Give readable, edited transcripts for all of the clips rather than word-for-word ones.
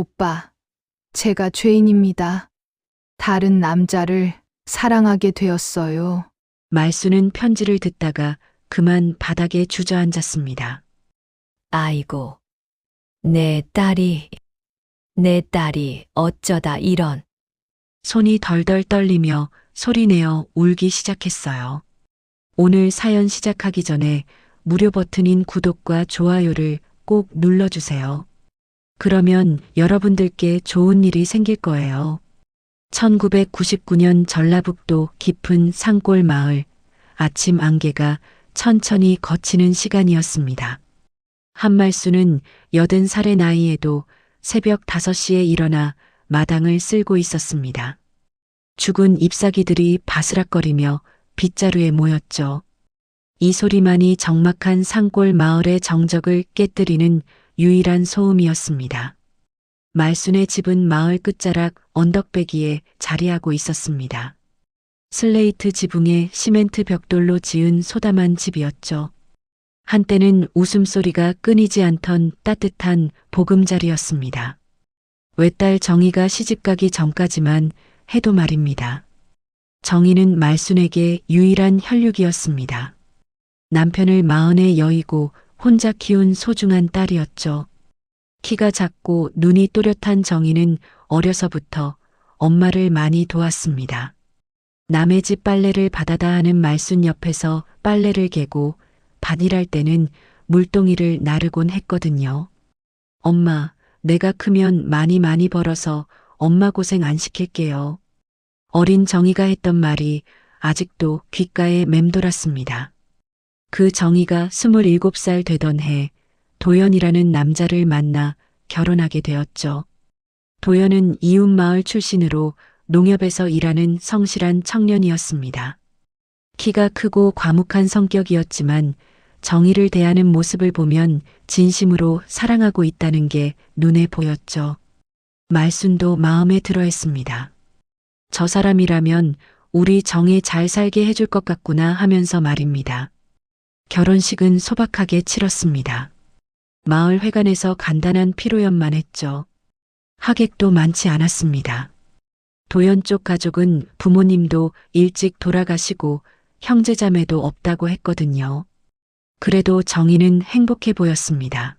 오빠, 제가 죄인입니다. 다른 남자를 사랑하게 되었어요. 말수는 편지를 듣다가 그만 바닥에 주저앉았습니다. 아이고, 내 딸이 어쩌다 이런. 손이 덜덜 떨리며 소리내어 울기 시작했어요. 오늘 사연 시작하기 전에 무료 버튼인 구독과 좋아요를 꼭 눌러주세요. 그러면 여러분들께 좋은 일이 생길 거예요. 1999년 전라북도 깊은 산골 마을, 아침 안개가 천천히 걷히는 시간이었습니다. 한말수는 80살의 나이에도 새벽 5시에 일어나 마당을 쓸고 있었습니다. 죽은 잎사귀들이 바스락거리며 빗자루에 모였죠. 이 소리만이 적막한 산골 마을의 정적을 깨뜨리는 유일한 소음이었습니다. 말순의 집은 마을 끝자락 언덕배기에 자리하고 있었습니다. 슬레이트 지붕에 시멘트 벽돌로 지은 소담한 집이었죠. 한때는 웃음소리가 끊이지 않던 따뜻한 보금자리였습니다. 외딸 정희가 시집가기 전까지만 해도 말입니다. 정희는 말순에게 유일한 혈육이었습니다. 남편을 40에 여의고 혼자 키운 소중한 딸이었죠. 키가 작고 눈이 또렷한 정희는 어려서부터 엄마를 많이 도왔습니다. 남의 집 빨래를 받아다 하는 말순 옆에서 빨래를 개고 밭일할 때는 물동이를 나르곤 했거든요. 엄마, 내가 크면 많이 벌어서 엄마 고생 안 시킬게요. 어린 정희가 했던 말이 아직도 귓가에 맴돌았습니다. 그 정희가 27살 되던 해 도연이라는 남자를 만나 결혼하게 되었죠. 도연은 이웃마을 출신으로 농협에서 일하는 성실한 청년이었습니다. 키가 크고 과묵한 성격이었지만 정희를 대하는 모습을 보면 진심으로 사랑하고 있다는 게 눈에 보였죠. 말순도 마음에 들어했습니다. 저 사람이라면 우리 정희 잘 살게 해줄 것 같구나 하면서 말입니다. 결혼식은 소박하게 치렀습니다. 마을 회관에서 간단한 피로연만 했죠. 하객도 많지 않았습니다. 도연 쪽 가족은 부모님도 일찍 돌아가시고 형제자매도 없다고 했거든요. 그래도 정희는 행복해 보였습니다.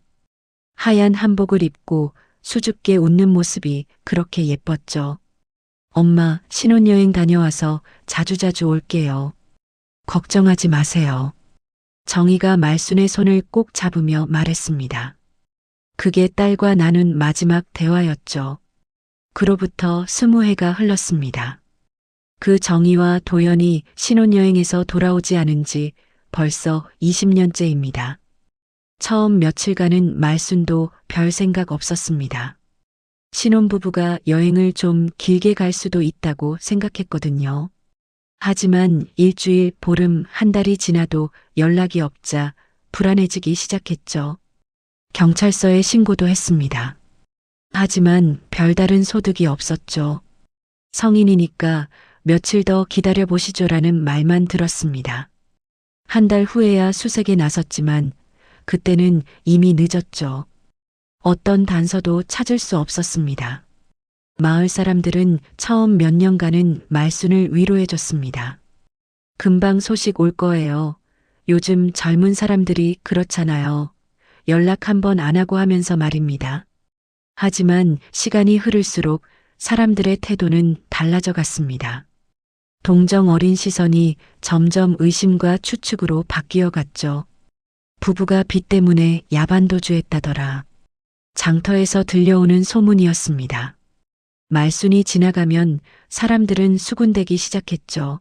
하얀 한복을 입고 수줍게 웃는 모습이 그렇게 예뻤죠. 엄마, 신혼여행 다녀와서 자주자주 올게요. 걱정하지 마세요. 정희가 말순의 손을 꼭 잡으며 말했습니다. 그게 딸과 나눈 마지막 대화였죠. 그로부터 20해가 흘렀습니다. 그 정희와 도연이 신혼여행에서 돌아오지 않은 지 벌써 20년째입니다. 처음 며칠간은 말순도 별 생각 없었습니다. 신혼부부가 여행을 좀 길게 갈 수도 있다고 생각했거든요. 하지만 일주일, 보름, 한 달이 지나도 연락이 없자 불안해지기 시작했죠. 경찰서에 신고도 했습니다. 하지만 별다른 소득이 없었죠. 성인이니까 며칠 더 기다려 보시죠라는 말만 들었습니다. 한 달 후에야 수색에 나섰지만 그때는 이미 늦었죠. 어떤 단서도 찾을 수 없었습니다. 마을 사람들은 처음 몇 년간은 말순을 위로해줬습니다. 금방 소식 올 거예요. 요즘 젊은 사람들이 그렇잖아요. 연락 한 번 안 하고 하면서 말입니다. 하지만 시간이 흐를수록 사람들의 태도는 달라져 갔습니다. 동정 어린 시선이 점점 의심과 추측으로 바뀌어 갔죠. 부부가 빚 때문에 야반도주했다더라. 장터에서 들려오는 소문이었습니다. 말순이 지나가면 사람들은 수군대기 시작했죠.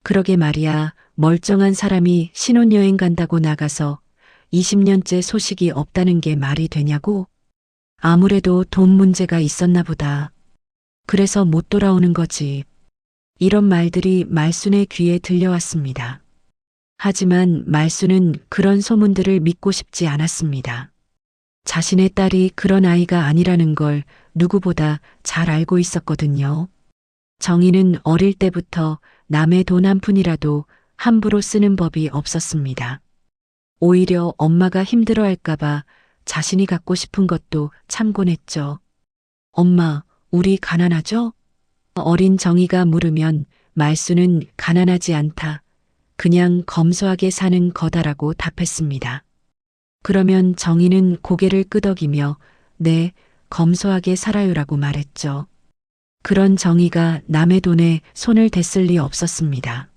그러게 말이야, 멀쩡한 사람이 신혼여행 간다고 나가서 20년째 소식이 없다는 게 말이 되냐고? 아무래도 돈 문제가 있었나 보다. 그래서 못 돌아오는 거지. 이런 말들이 말순의 귀에 들려왔습니다. 하지만 말순은 그런 소문들을 믿고 싶지 않았습니다. 자신의 딸이 그런 아이가 아니라는 걸 누구보다 잘 알고 있었거든요. 정희는 어릴 때부터 남의 돈 한 푼이라도 함부로 쓰는 법이 없었습니다. 오히려 엄마가 힘들어할까봐 자신이 갖고 싶은 것도 참곤 했죠. 엄마, 우리 가난하죠? 어린 정희가 물으면 말수는 가난하지 않다. 그냥 검소하게 사는 거다라고 답했습니다. 그러면 정희는 고개를 끄덕이며 네, 검소하게 살아요라고 말했죠. 그런 정희가 남의 돈에 손을 댔을 리 없었습니다.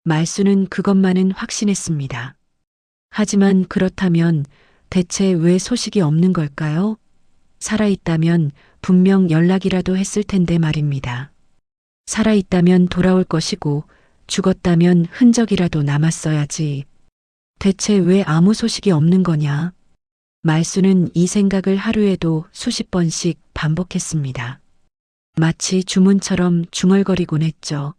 말수는 그것만은 확신했습니다. 하지만 그렇다면 대체 왜 소식이 없는 걸까요? 살아있다면 분명 연락이라도 했을 텐데 말입니다. 살아있다면 돌아올 것이고 죽었다면 흔적이라도 남았어야지. 대체 왜 아무 소식이 없는 거냐? 말수는 이 생각을 하루에도 수십 번씩 반복했습니다. 마치 주문처럼 중얼거리곤 했죠.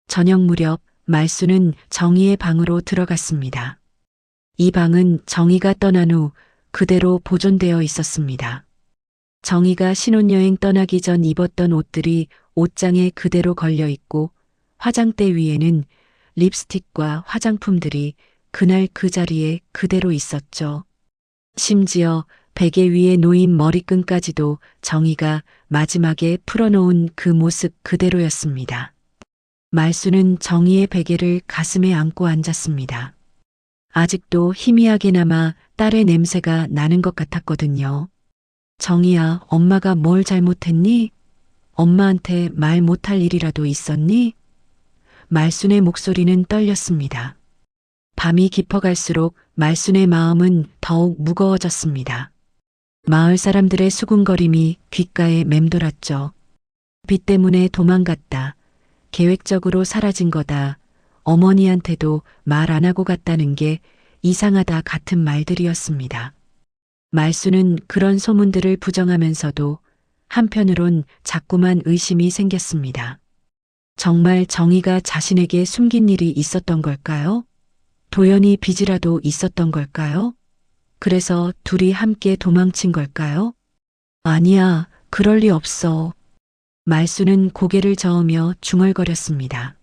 저녁 무렵 말수는 정희의 방으로 들어갔습니다. 이 방은 정희가 떠난 후 그대로 보존되어 있었습니다. 정희가 신혼여행 떠나기 전 입었던 옷들이 옷장에 그대로 걸려 있고 화장대 위에는 립스틱과 화장품들이 그날 그 자리에 그대로 있었죠. 심지어 베개 위에 놓인 머리끈까지도 정희가 마지막에 풀어놓은 그 모습 그대로였습니다. 말수는 정희의 베개를 가슴에 안고 앉았습니다. 아직도 희미하게나마 딸의 냄새가 나는 것 같았거든요. 정희야, 엄마가 뭘 잘못했니? 엄마한테 말 못할 일이라도 있었니? 말순의 목소리는 떨렸습니다. 밤이 깊어갈수록 말순의 마음은 더욱 무거워졌습니다. 마을 사람들의 수군거림이 귓가에 맴돌았죠. 빚 때문에 도망갔다. 계획적으로 사라진 거다. 어머니한테도 말 안 하고 갔다는 게 이상하다 같은 말들이었습니다. 말수는 그런 소문들을 부정하면서도 한편으론 자꾸만 의심이 생겼습니다. 정말 정희가 자신에게 숨긴 일이 있었던 걸까요? 도연이 빚이라도 있었던 걸까요? 그래서 둘이 함께 도망친 걸까요? 아니야, 그럴 리 없어. 말수는 고개를 저으며 중얼거렸습니다.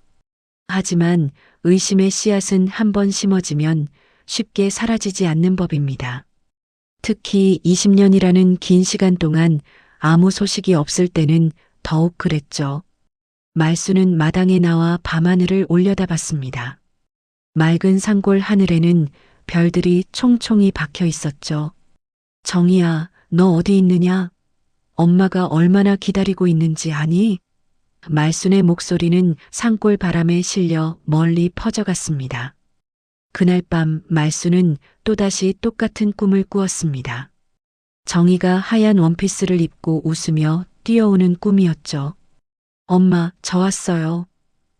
하지만 의심의 씨앗은 한번 심어지면 쉽게 사라지지 않는 법입니다. 특히 20년이라는 긴 시간 동안 아무 소식이 없을 때는 더욱 그랬죠. 말수는 마당에 나와 밤하늘을 올려다봤습니다. 맑은 산골 하늘에는 별들이 총총히 박혀 있었죠. 정희야, 너 어디 있느냐? 엄마가 얼마나 기다리고 있는지 아니? 말순의 목소리는 산골 바람에 실려 멀리 퍼져갔습니다. 그날 밤 말순은 또다시 똑같은 꿈을 꾸었습니다. 정희가 하얀 원피스를 입고 웃으며 뛰어오는 꿈이었죠. 엄마, 저 왔어요.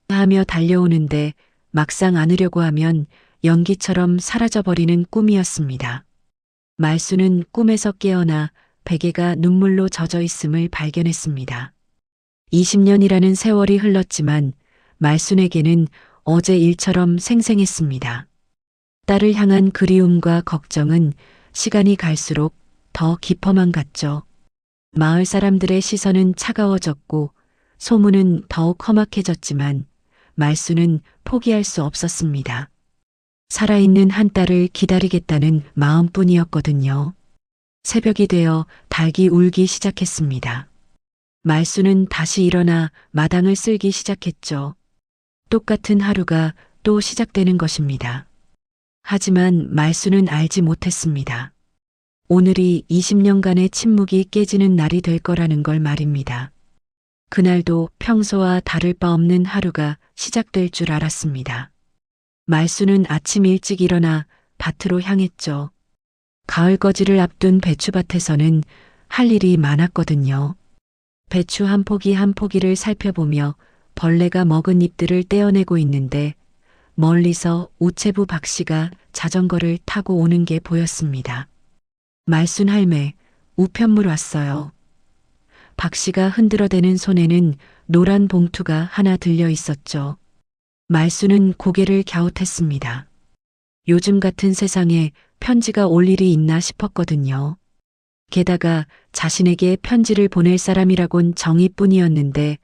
하며 달려오는데 막상 안으려고 하면 연기처럼 사라져버리는 꿈이었습니다. 말수는 꿈에서 깨어나 베개가 눈물로 젖어 있음을 발견했습니다. 20년이라는 세월이 흘렀지만 말순에게는 어제 일처럼 생생했습니다. 딸을 향한 그리움과 걱정은 시간이 갈수록 더 깊어만 갔죠. 마을 사람들의 시선은 차가워졌고 소문은 더욱 험악해졌지만 말수는 포기할 수 없었습니다. 살아있는 한 딸을 기다리겠다는 마음뿐이었거든요. 새벽이 되어 닭이 울기 시작했습니다. 말수는 다시 일어나 마당을 쓸기 시작했죠. 똑같은 하루가 또 시작되는 것입니다. 하지만 말수는 알지 못했습니다. 오늘이 20년간의 침묵이 깨지는 날이 될 거라는 걸 말입니다. 그날도 평소와 다를 바 없는 하루가 시작될 줄 알았습니다. 말수는 아침 일찍 일어나 밭으로 향했죠. 가을 거지를 앞둔 배추밭에서는 할 일이 많았거든요. 배추 한 포기 한 포기를 살펴보며 벌레가 먹은 잎들을 떼어내고 있는데 멀리서 우체부 박 씨가 자전거를 타고 오는 게 보였습니다. 말순 할매, 우편물 왔어요. 박 씨가 흔들어대는 손에는 노란 봉투가 하나 들려 있었죠. 말순은 고개를 갸웃했습니다. 요즘 같은 세상에 편지가 올 일이 있나 싶었거든요. 게다가 자신에게 편지를 보낼 사람이라곤 정희뿐이었는데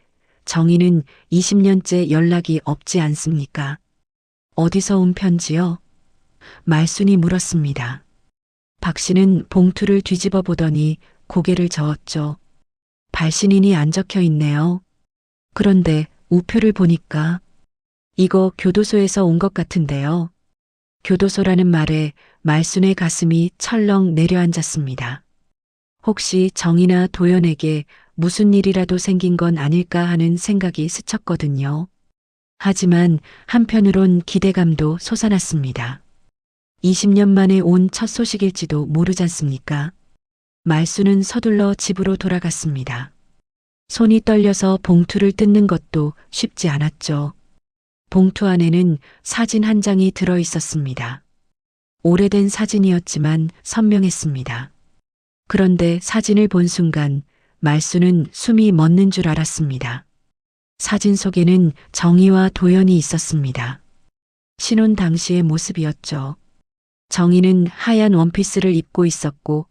정희는 20년째 연락이 없지 않습니까? 어디서 온 편지요? 말순이 물었습니다. 박 씨는 봉투를 뒤집어 보더니 고개를 저었죠. 발신인이 안 적혀 있네요. 그런데 우표를 보니까 이거 교도소에서 온 것 같은데요. 교도소라는 말에 말순의 가슴이 철렁 내려앉았습니다. 혹시 정이나 도연에게 무슨 일이라도 생긴 건 아닐까 하는 생각이 스쳤거든요. 하지만 한편으론 기대감도 솟아났습니다. 20년 만에 온 첫 소식일지도 모르지 않습니까? 말순은 서둘러 집으로 돌아갔습니다. 손이 떨려서 봉투를 뜯는 것도 쉽지 않았죠. 봉투 안에는 사진 한 장이 들어 있었습니다. 오래된 사진이었지만 선명했습니다. 그런데 사진을 본 순간 말순은 숨이 멎는 줄 알았습니다. 사진 속에는 정희와 도연이 있었습니다. 신혼 당시의 모습이었죠. 정희는 하얀 원피스를 입고 있었고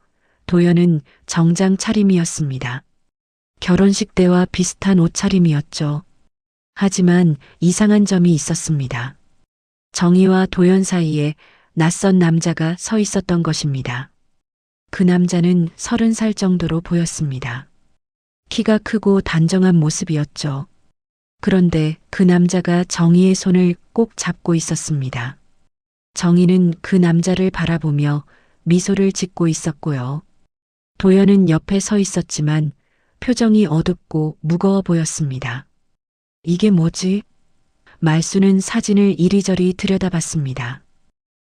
도연은 정장 차림이었습니다. 결혼식 때와 비슷한 옷차림이었죠. 하지만 이상한 점이 있었습니다. 정희와 도연 사이에 낯선 남자가 서 있었던 것입니다. 그 남자는 30살 정도로 보였습니다. 키가 크고 단정한 모습이었죠. 그런데 그 남자가 정희의 손을 꼭 잡고 있었습니다. 정희는 그 남자를 바라보며 미소를 짓고 있었고요. 도연은 옆에 서 있었지만 표정이 어둡고 무거워 보였습니다. 이게 뭐지? 말순은 사진을 이리저리 들여다봤습니다.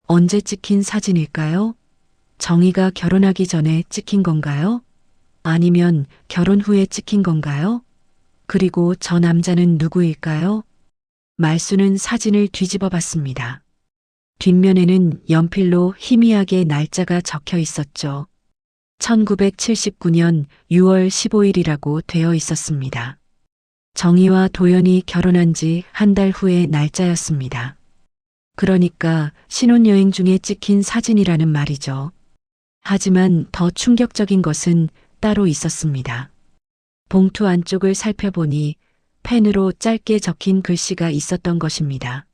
언제 찍힌 사진일까요? 정희가 결혼하기 전에 찍힌 건가요? 아니면 결혼 후에 찍힌 건가요? 그리고 저 남자는 누구일까요? 말순은 사진을 뒤집어 봤습니다. 뒷면에는 연필로 희미하게 날짜가 적혀 있었죠. 1979년 6월 15일이라고 되어 있었습니다. 정희와 도연이 결혼한 지 한 달 후의 날짜였습니다. 그러니까 신혼여행 중에 찍힌 사진이라는 말이죠. 하지만 더 충격적인 것은 따로 있었습니다. 봉투 안쪽을 살펴보니 펜으로 짧게 적힌 글씨가 있었던 것입니다.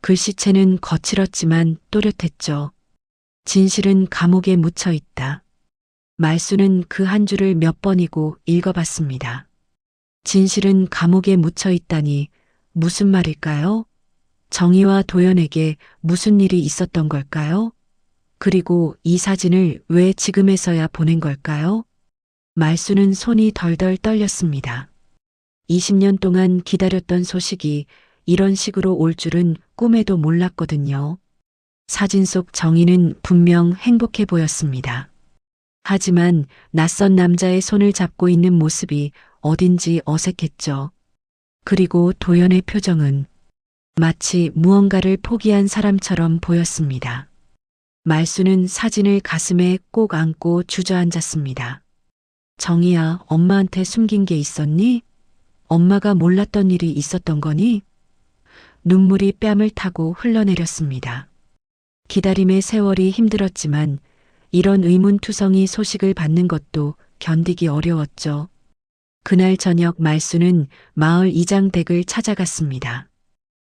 글씨체는 거칠었지만 또렷했죠. 진실은 감옥에 묻혀 있다. 말순은 그 한 줄을 몇 번이고 읽어봤습니다. 진실은 감옥에 묻혀 있다니 무슨 말일까요? 정희와 도연에게 무슨 일이 있었던 걸까요? 그리고 이 사진을 왜 지금에서야 보낸 걸까요? 말순은 손이 덜덜 떨렸습니다. 20년 동안 기다렸던 소식이 이런 식으로 올 줄은 꿈에도 몰랐거든요. 사진 속 정희는 분명 행복해 보였습니다. 하지만 낯선 남자의 손을 잡고 있는 모습이 어딘지 어색했죠. 그리고 도연의 표정은 마치 무언가를 포기한 사람처럼 보였습니다. 말순은 사진을 가슴에 꼭 안고 주저앉았습니다. 정희야, 엄마한테 숨긴 게 있었니? 엄마가 몰랐던 일이 있었던 거니? 눈물이 뺨을 타고 흘러내렸습니다. 기다림의 세월이 힘들었지만 이런 의문투성이 소식을 받는 것도 견디기 어려웠죠. 그날 저녁 말순은 마을 이장 댁을 찾아갔습니다.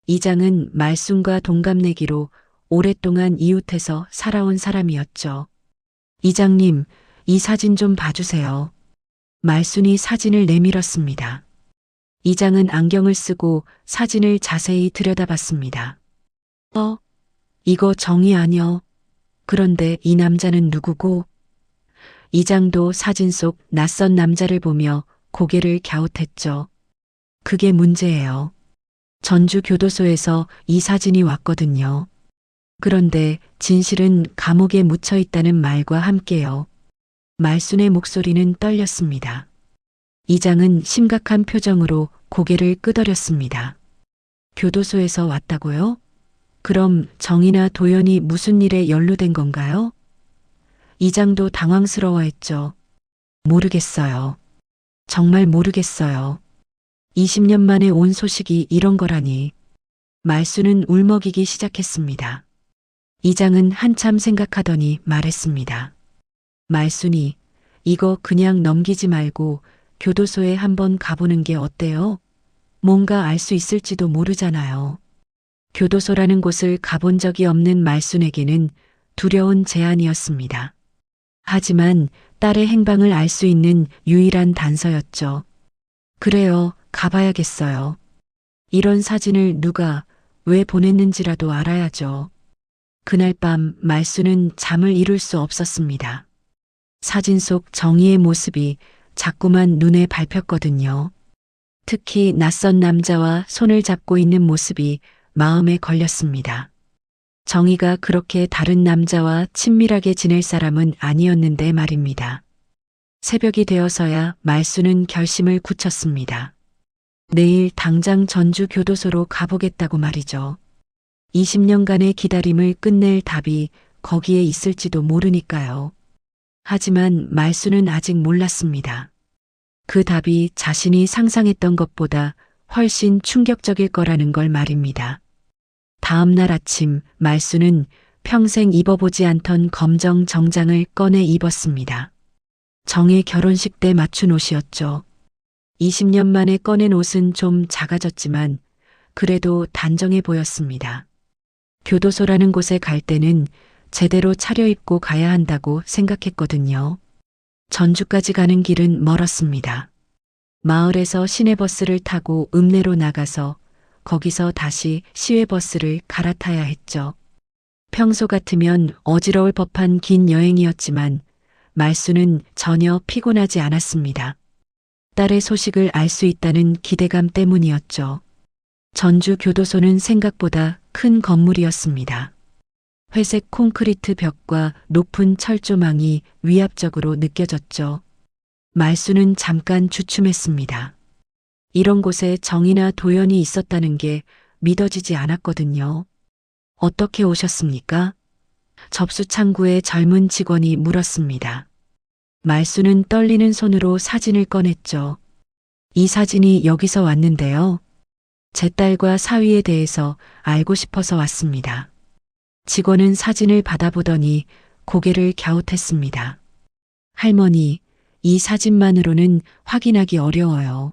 이장은 말순과 동갑내기로 오랫동안 이웃에서 살아온 사람이었죠. 이장님, 이 사진 좀 봐주세요. 말순이 사진을 내밀었습니다. 이장은 안경을 쓰고 사진을 자세히 들여다봤습니다. 이거 정희 아니여. 그런데 이 남자는 누구고? 이장도 사진 속 낯선 남자를 보며 고개를 갸웃했죠. 그게 문제예요. 전주 교도소에서 이 사진이 왔거든요. 그런데 진실은 감옥에 묻혀 있다는 말과 함께요. 말순의 목소리는 떨렸습니다. 이장은 심각한 표정으로 고개를 끄덕였습니다. 교도소에서 왔다고요? 그럼 정희나 도연이 무슨 일에 연루된 건가요? 이장도 당황스러워했죠. 모르겠어요. 정말 모르겠어요. 20년 만에 온 소식이 이런 거라니. 말순은 울먹이기 시작했습니다. 이장은 한참 생각하더니 말했습니다. 말순이, 이거 그냥 넘기지 말고 교도소에 한번 가보는 게 어때요? 뭔가 알 수 있을지도 모르잖아요. 교도소라는 곳을 가본 적이 없는 말순에게는 두려운 제안이었습니다. 하지만 딸의 행방을 알 수 있는 유일한 단서였죠. 그래요, 가봐야겠어요. 이런 사진을 누가 왜 보냈는지라도 알아야죠. 그날 밤 말수는 잠을 이룰 수 없었습니다. 사진 속 정희의 모습이 자꾸만 눈에 밟혔거든요. 특히 낯선 남자와 손을 잡고 있는 모습이 마음에 걸렸습니다. 정희가 그렇게 다른 남자와 친밀하게 지낼 사람은 아니었는데 말입니다. 새벽이 되어서야 말수는 결심을 굳혔습니다. 내일 당장 전주 교도소로 가보겠다고 말이죠. 20년간의 기다림을 끝낼 답이 거기에 있을지도 모르니까요. 하지만 말수는 아직 몰랐습니다. 그 답이 자신이 상상했던 것보다 훨씬 충격적일 거라는 걸 말입니다. 다음 날 아침 말수는 평생 입어보지 않던 검정 정장을 꺼내 입었습니다. 정의 결혼식 때 맞춘 옷이었죠. 20년 만에 꺼낸 옷은 좀 작아졌지만 그래도 단정해 보였습니다. 교도소라는 곳에 갈 때는 제대로 차려입고 가야 한다고 생각했거든요. 전주까지 가는 길은 멀었습니다. 마을에서 시내버스를 타고 읍내로 나가서 거기서 다시 시외버스를 갈아타야 했죠. 평소 같으면 어지러울 법한 긴 여행이었지만 말수는 전혀 피곤하지 않았습니다. 딸의 소식을 알 수 있다는 기대감 때문이었죠. 전주 교도소는 생각보다 큰 건물이었습니다. 회색 콘크리트 벽과 높은 철조망이 위압적으로 느껴졌죠. 말수는 잠깐 주춤했습니다. 이런 곳에 정이나 도연이 있었다는 게 믿어지지 않았거든요. 어떻게 오셨습니까? 접수 창구에 젊은 직원이 물었습니다. 말수는 떨리는 손으로 사진을 꺼냈죠. 이 사진이 여기서 왔는데요. 제 딸과 사위에 대해서 알고 싶어서 왔습니다. 직원은 사진을 받아보더니 고개를 갸웃했습니다. 할머니, 이 사진만으로는 확인하기 어려워요.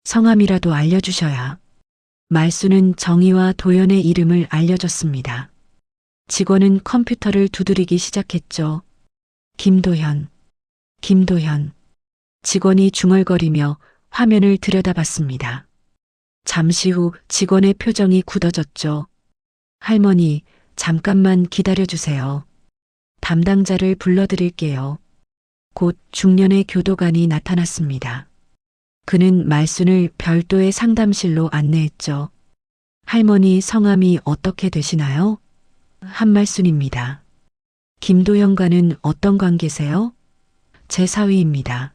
성함이라도 알려주셔야. 말수는 정희와 도연의 이름을 알려줬습니다. 직원은 컴퓨터를 두드리기 시작했죠. 김도현. 직원이 중얼거리며 화면을 들여다봤습니다. 잠시 후 직원의 표정이 굳어졌죠. 할머니, 잠깐만 기다려주세요. 담당자를 불러드릴게요. 곧 중년의 교도관이 나타났습니다. 그는 말순을 별도의 상담실로 안내했죠. 할머니 성함이 어떻게 되시나요? 한말순입니다. 김도영과는 어떤 관계세요? 제 사위입니다.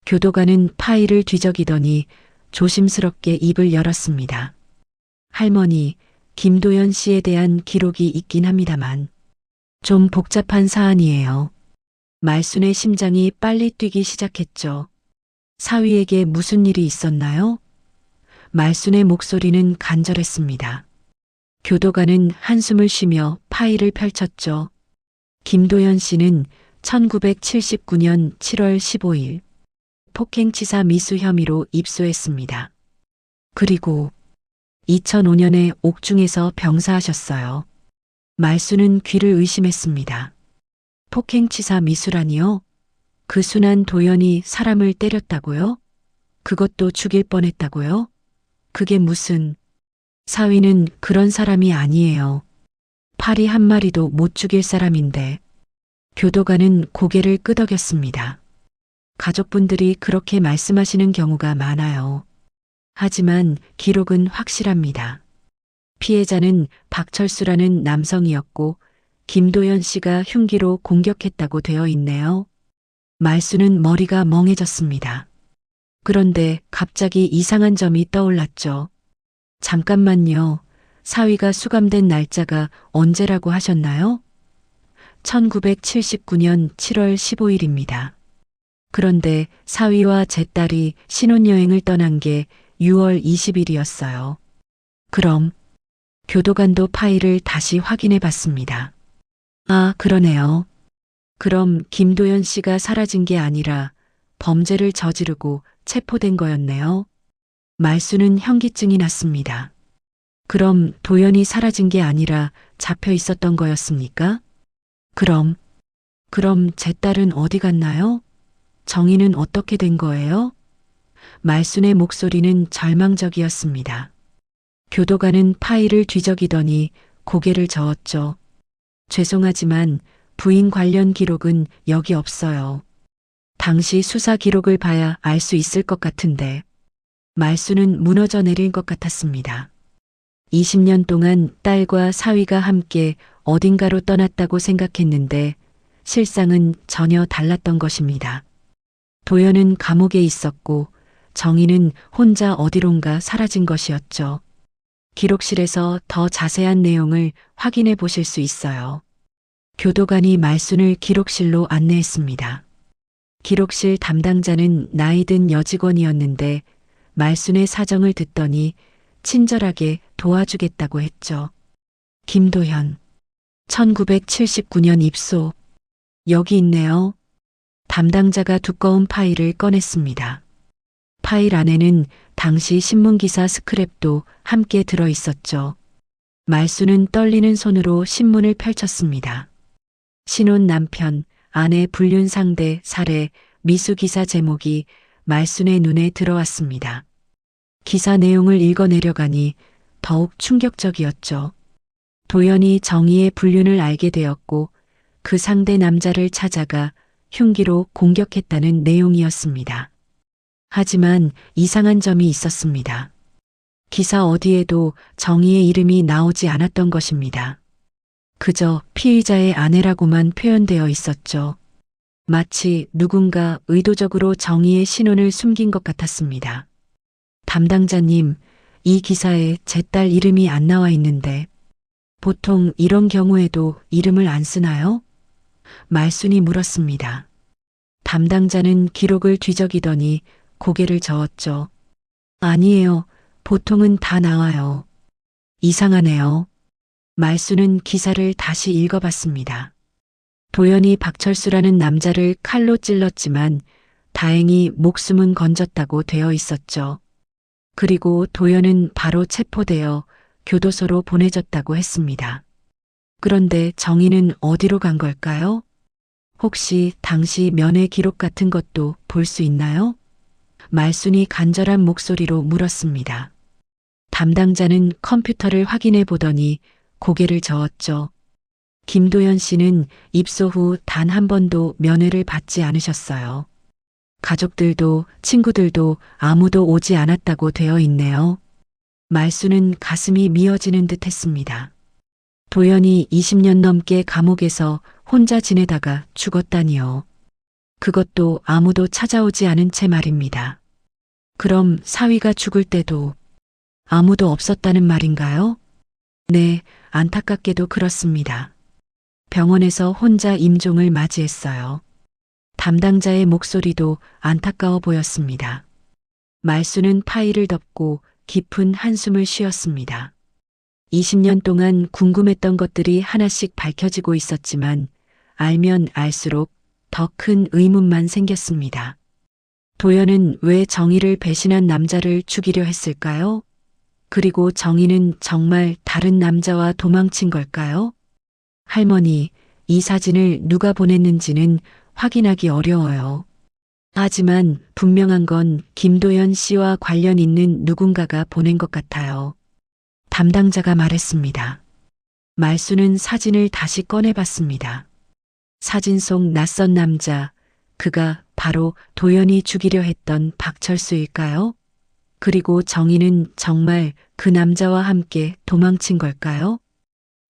교도관은 파일을 뒤적이더니 조심스럽게 입을 열었습니다. 할머니, 김도연 씨에 대한 기록이 있긴 합니다만 좀 복잡한 사안이에요. 말순의 심장이 빨리 뛰기 시작했죠. 사위에게 무슨 일이 있었나요? 말순의 목소리는 간절했습니다. 교도관은 한숨을 쉬며 파일을 펼쳤죠. 김도연 씨는 1979년 7월 15일 폭행치사 미수 혐의로 입소했습니다. 그리고 2005년에 옥중에서 병사하셨어요. 말수는 귀를 의심했습니다. 폭행치사 미수라니요? 그 순한 도연이 사람을 때렸다고요? 그것도 죽일 뻔했다고요? 그게 무슨... 사위는 그런 사람이 아니에요. 파리 한 마리도 못 죽일 사람인데. 교도관은 고개를 끄덕였습니다. 가족분들이 그렇게 말씀하시는 경우가 많아요. 하지만 기록은 확실합니다. 피해자는 박철수라는 남성이었고 김도연 씨가 흉기로 공격했다고 되어 있네요. 말수는 머리가 멍해졌습니다. 그런데 갑자기 이상한 점이 떠올랐죠. 잠깐만요. 사위가 수감된 날짜가 언제라고 하셨나요? 1979년 7월 15일입니다. 그런데 사위와 제 딸이 신혼여행을 떠난 게 6월 20일이었어요. 그럼 교도관도 파일을 다시 확인해 봤습니다. 아, 그러네요. 그럼 김도연 씨가 사라진 게 아니라 범죄를 저지르고 체포된 거였네요. 말수는 현기증이 났습니다. 그럼 도연이 사라진 게 아니라 잡혀 있었던 거였습니까? 그럼 그럼 제 딸은 어디 갔나요? 정희는 어떻게 된 거예요? 말순의 목소리는 절망적이었습니다. 교도관은 파일을 뒤적이더니 고개를 저었죠. 죄송하지만 부인 관련 기록은 여기 없어요. 당시 수사 기록을 봐야 알 수 있을 것 같은데. 말수는 무너져 내릴 것 같았습니다. 20년 동안 딸과 사위가 함께 어딘가로 떠났다고 생각했는데 실상은 전혀 달랐던 것입니다. 도연은 감옥에 있었고 정희는 혼자 어디론가 사라진 것이었죠. 기록실에서 더 자세한 내용을 확인해 보실 수 있어요. 교도관이 말순을 기록실로 안내했습니다. 기록실 담당자는 나이든 여직원이었는데 말순의 사정을 듣더니 친절하게 도와주겠다고 했죠. 김도현. 1979년 입소. 여기 있네요. 담당자가 두꺼운 파일을 꺼냈습니다. 파일 안에는 당시 신문기사 스크랩도 함께 들어 있었죠. 말순은 떨리는 손으로 신문을 펼쳤습니다. 신혼 남편, 아내 불륜 상대 살해 미수 기사 제목이 말순의 눈에 들어왔습니다. 기사 내용을 읽어내려가니 더욱 충격적이었죠. 도연이 정희의 불륜을 알게 되었고 그 상대 남자를 찾아가 흉기로 공격했다는 내용이었습니다. 하지만 이상한 점이 있었습니다. 기사 어디에도 정희의 이름이 나오지 않았던 것입니다. 그저 피의자의 아내라고만 표현되어 있었죠. 마치 누군가 의도적으로 정희의 신원을 숨긴 것 같았습니다. 담당자님, 이 기사에 제 딸 이름이 안 나와 있는데 보통 이런 경우에도 이름을 안 쓰나요? 말순이 물었습니다. 담당자는 기록을 뒤적이더니 고개를 저었죠. 아니에요. 보통은 다 나와요. 이상하네요. 말순은 기사를 다시 읽어봤습니다. 도연이 박철수라는 남자를 칼로 찔렀지만 다행히 목숨은 건졌다고 되어 있었죠. 그리고 도연은 바로 체포되어 교도소로 보내졌다고 했습니다. 그런데 정희는 어디로 간 걸까요? 혹시 당시 면회 기록 같은 것도 볼 수 있나요? 말순이 간절한 목소리로 물었습니다. 담당자는 컴퓨터를 확인해 보더니 고개를 저었죠. 김도연 씨는 입소 후 단 한 번도 면회를 받지 않으셨어요. 가족들도 친구들도 아무도 오지 않았다고 되어 있네요. 말순은 가슴이 미어지는 듯 했습니다. 도연이 20년 넘게 감옥에서 혼자 지내다가 죽었다니요. 그것도 아무도 찾아오지 않은 채 말입니다. 그럼 사위가 죽을 때도 아무도 없었다는 말인가요? 네, 안타깝게도 그렇습니다. 병원에서 혼자 임종을 맞이했어요. 담당자의 목소리도 안타까워 보였습니다. 말순은 파일을 덮고 깊은 한숨을 쉬었습니다. 20년 동안 궁금했던 것들이 하나씩 밝혀지고 있었지만 알면 알수록 더 큰 의문만 생겼습니다. 도연은 왜 정희를 배신한 남자를 죽이려 했을까요? 그리고 정희는 정말 다른 남자와 도망친 걸까요? 할머니, 이 사진을 누가 보냈는지는 확인하기 어려워요. 하지만 분명한 건 김도연 씨와 관련 있는 누군가가 보낸 것 같아요. 담당자가 말했습니다. 말순은 사진을 다시 꺼내봤습니다. 사진 속 낯선 남자, 그가 바로 도연이 죽이려 했던 박철수일까요? 그리고 정희는 정말 그 남자와 함께 도망친 걸까요?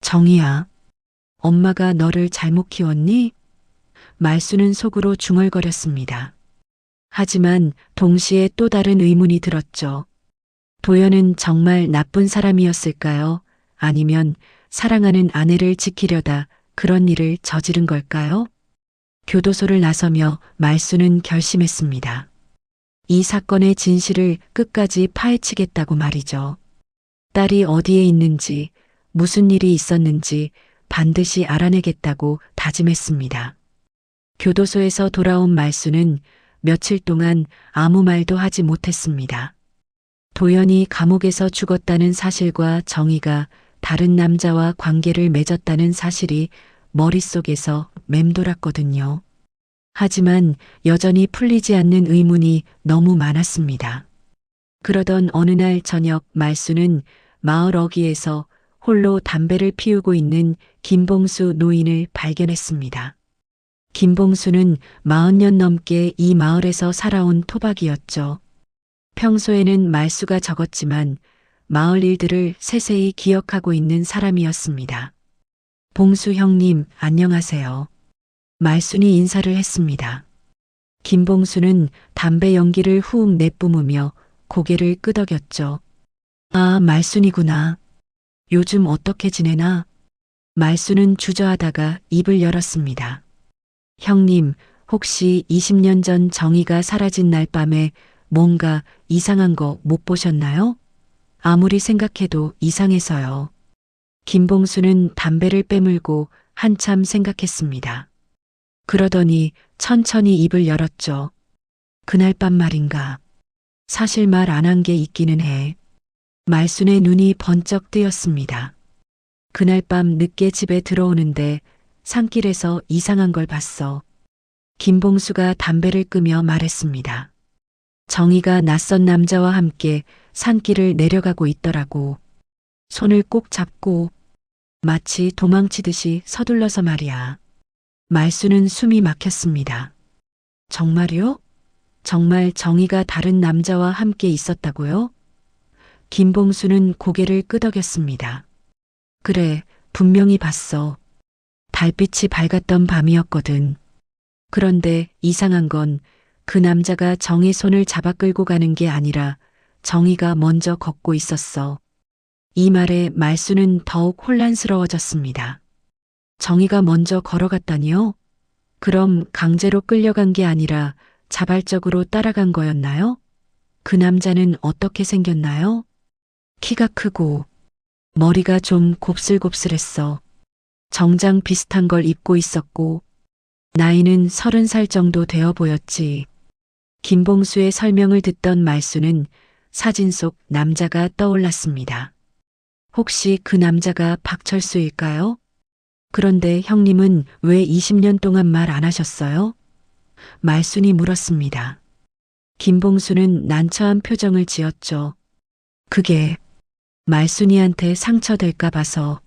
정희야, 엄마가 너를 잘못 키웠니? 말순은 속으로 중얼거렸습니다. 하지만 동시에 또 다른 의문이 들었죠. 도연은 정말 나쁜 사람이었을까요? 아니면 사랑하는 아내를 지키려다 그런 일을 저지른 걸까요? 교도소를 나서며 말순은 결심했습니다. 이 사건의 진실을 끝까지 파헤치겠다고 말이죠. 딸이 어디에 있는지, 무슨 일이 있었는지 반드시 알아내겠다고 다짐했습니다. 교도소에서 돌아온 말순은 며칠 동안 아무 말도 하지 못했습니다. 도연이 감옥에서 죽었다는 사실과 정희가 다른 남자와 관계를 맺었다는 사실이 머릿속에서 맴돌았거든요. 하지만 여전히 풀리지 않는 의문이 너무 많았습니다. 그러던 어느 날 저녁 말수는 마을 어귀에서 홀로 담배를 피우고 있는 김봉수 노인을 발견했습니다. 김봉수는 40년 넘게 이 마을에서 살아온 토박이었죠. 평소에는 말수가 적었지만 마을 일들을 세세히 기억하고 있는 사람이었습니다. 봉수 형님, 안녕하세요. 말순이 인사를 했습니다. 김봉수는 담배 연기를 후욱 내뿜으며 고개를 끄덕였죠. 아, 말순이구나. 요즘 어떻게 지내나? 말순은 주저하다가 입을 열었습니다. 형님, 혹시 20년 전 정희가 사라진 날 밤에 뭔가 이상한 거 못 보셨나요? 아무리 생각해도 이상해서요. 김봉수는 담배를 빼물고 한참 생각했습니다. 그러더니 천천히 입을 열었죠. 그날 밤 말인가. 사실 말 안 한 게 있기는 해. 말순의 눈이 번쩍 뜨였습니다. 그날 밤 늦게 집에 들어오는데 산길에서 이상한 걸 봤어. 김봉수가 담배를 끄며 말했습니다. 정희가 낯선 남자와 함께 산길을 내려가고 있더라고. 손을 꼭 잡고 마치 도망치듯이 서둘러서 말이야. 말수는 숨이 막혔습니다. 정말요? 정말 정희가 다른 남자와 함께 있었다고요? 김봉수는 고개를 끄덕였습니다. 그래, 분명히 봤어. 달빛이 밝았던 밤이었거든. 그런데 이상한 건 그 남자가 정희 손을 잡아 끌고 가는 게 아니라 정희가 먼저 걷고 있었어. 이 말에 말수는 더욱 혼란스러워졌습니다. 정희가 먼저 걸어갔다니요? 그럼 강제로 끌려간 게 아니라 자발적으로 따라간 거였나요? 그 남자는 어떻게 생겼나요? 키가 크고 머리가 좀 곱슬곱슬했어. 정장 비슷한 걸 입고 있었고 나이는 30살 정도 되어 보였지. 김봉수의 설명을 듣던 말수는 사진 속 남자가 떠올랐습니다. 혹시 그 남자가 박철수일까요? 그런데 형님은 왜 20년 동안 말 안 하셨어요? 말순이 물었습니다. 김봉수는 난처한 표정을 지었죠. 그게 말순이한테 상처될까 봐서.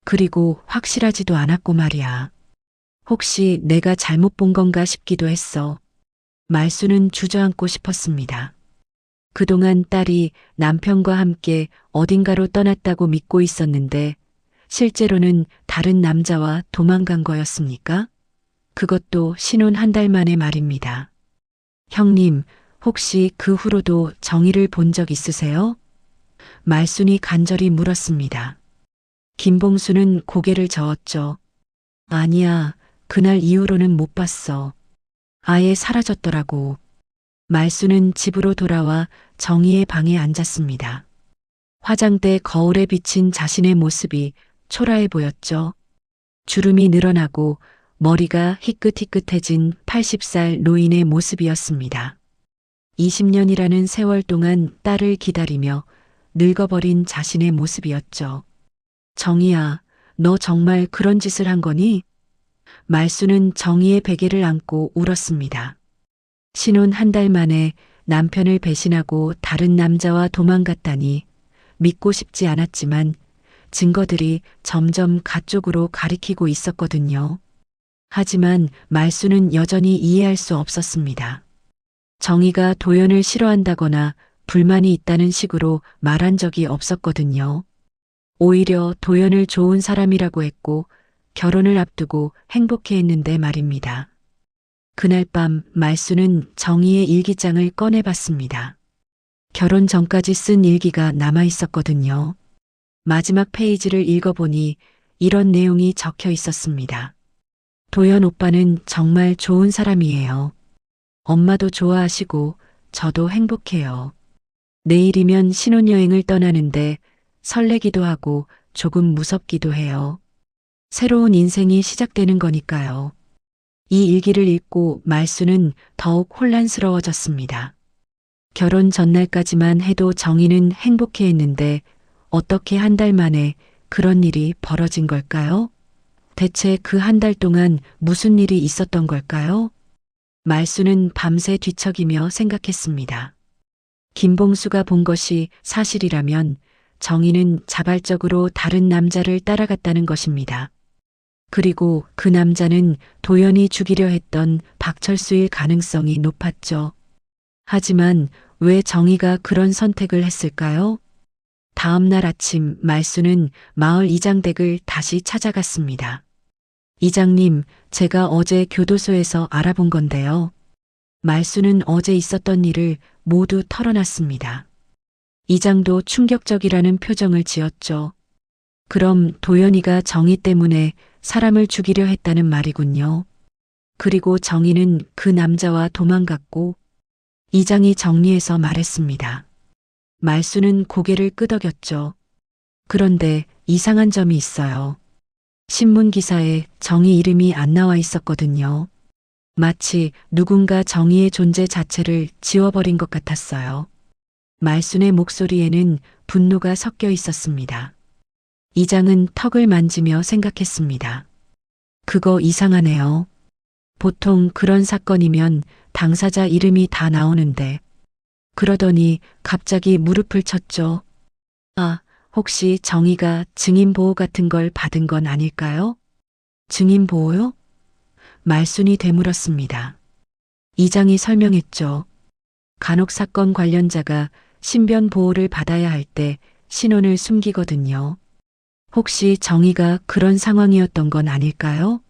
그리고 확실하지도 않았고 말이야. 혹시 내가 잘못 본 건가 싶기도 했어. 말수는 주저앉고 싶었습니다. 그동안 딸이 남편과 함께 어딘가로 떠났다고 믿고 있었는데 실제로는 다른 남자와 도망간 거였습니까? 그것도 신혼 한 달 만의 말입니다. 형님, 혹시 그 후로도 정희를 본 적 있으세요? 말순이 간절히 물었습니다. 김봉수는 고개를 저었죠. 아니야, 그날 이후로는 못 봤어. 아예 사라졌더라고. 말수는 집으로 돌아와 정희의 방에 앉았습니다. 화장대 거울에 비친 자신의 모습이 초라해 보였죠. 주름이 늘어나고 머리가 희끗희끗해진 80살 노인의 모습이었습니다. 20년이라는 세월 동안 딸을 기다리며 늙어버린 자신의 모습이었죠. 정희야, 너 정말 그런 짓을 한 거니? 말수는 정희의 베개를 안고 울었습니다. 신혼 한 달 만에 남편을 배신하고 다른 남자와 도망갔다니 믿고 싶지 않았지만 증거들이 점점 가쪽으로 가리키고 있었거든요. 하지만 말수는 여전히 이해할 수 없었습니다. 정희가 도연을 싫어한다거나 불만이 있다는 식으로 말한 적이 없었거든요. 오히려 도연을 좋은 사람이라고 했고 결혼을 앞두고 행복해했는데 말입니다. 그날 밤 말수는 정희의 일기장을 꺼내봤습니다. 결혼 전까지 쓴 일기가 남아 있었거든요. 마지막 페이지를 읽어보니 이런 내용이 적혀 있었습니다. 도연 오빠는 정말 좋은 사람이에요. 엄마도 좋아하시고 저도 행복해요. 내일이면 신혼여행을 떠나는데 설레기도 하고 조금 무섭기도 해요. 새로운 인생이 시작되는 거니까요. 이 일기를 읽고 말수는 더욱 혼란스러워졌습니다. 결혼 전날까지만 해도 정희는 행복해했는데 어떻게 한 달 만에 그런 일이 벌어진 걸까요? 대체 그 한 달 동안 무슨 일이 있었던 걸까요? 말수는 밤새 뒤척이며 생각했습니다. 김봉수가 본 것이 사실이라면 정희는 자발적으로 다른 남자를 따라갔다는 것입니다. 그리고 그 남자는 도연이 죽이려 했던 박철수일 가능성이 높았죠. 하지만 왜 정희가 그런 선택을 했을까요? 다음 날 아침 말수는 마을 이장 댁을 다시 찾아갔습니다. 이장님, 제가 어제 교도소에서 알아본 건데요. 말수는 어제 있었던 일을 모두 털어놨습니다. 이장도 충격적이라는 표정을 지었죠. 그럼 도연이가 정희 때문에 사람을 죽이려 했다는 말이군요. 그리고 정희는 그 남자와 도망갔고, 이장이 정리해서 말했습니다. 말수는 고개를 끄덕였죠. 그런데 이상한 점이 있어요. 신문 기사에 정희 이름이 안 나와 있었거든요. 마치 누군가 정희의 존재 자체를 지워버린 것 같았어요. 말순의 목소리에는 분노가 섞여 있었습니다. 이장은 턱을 만지며 생각했습니다. 그거 이상하네요. 보통 그런 사건이면 당사자 이름이 다 나오는데. 그러더니 갑자기 무릎을 쳤죠. 아, 혹시 정희가 증인보호 같은 걸 받은 건 아닐까요? 증인보호요? 말순이 되물었습니다. 이장이 설명했죠. 간혹사건 관련자가 신변 보호를 받아야 할 때 신원을 숨기거든요. 혹시 정희가 그런 상황이었던 건 아닐까요?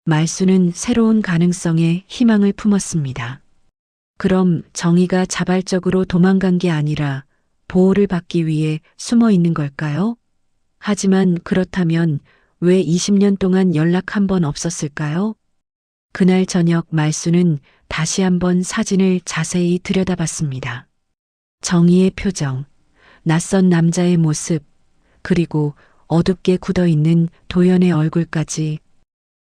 말수는 새로운 가능성에 희망을 품었습니다. 그럼 정희가 자발적으로 도망간 게 아니라 보호를 받기 위해 숨어 있는 걸까요? 하지만 그렇다면 왜 20년 동안 연락 한 번 없었을까요? 그날 저녁 말수는 다시 한번 사진을 자세히 들여다봤습니다. 정희의 표정, 낯선 남자의 모습, 그리고 어둡게 굳어있는 도연의 얼굴까지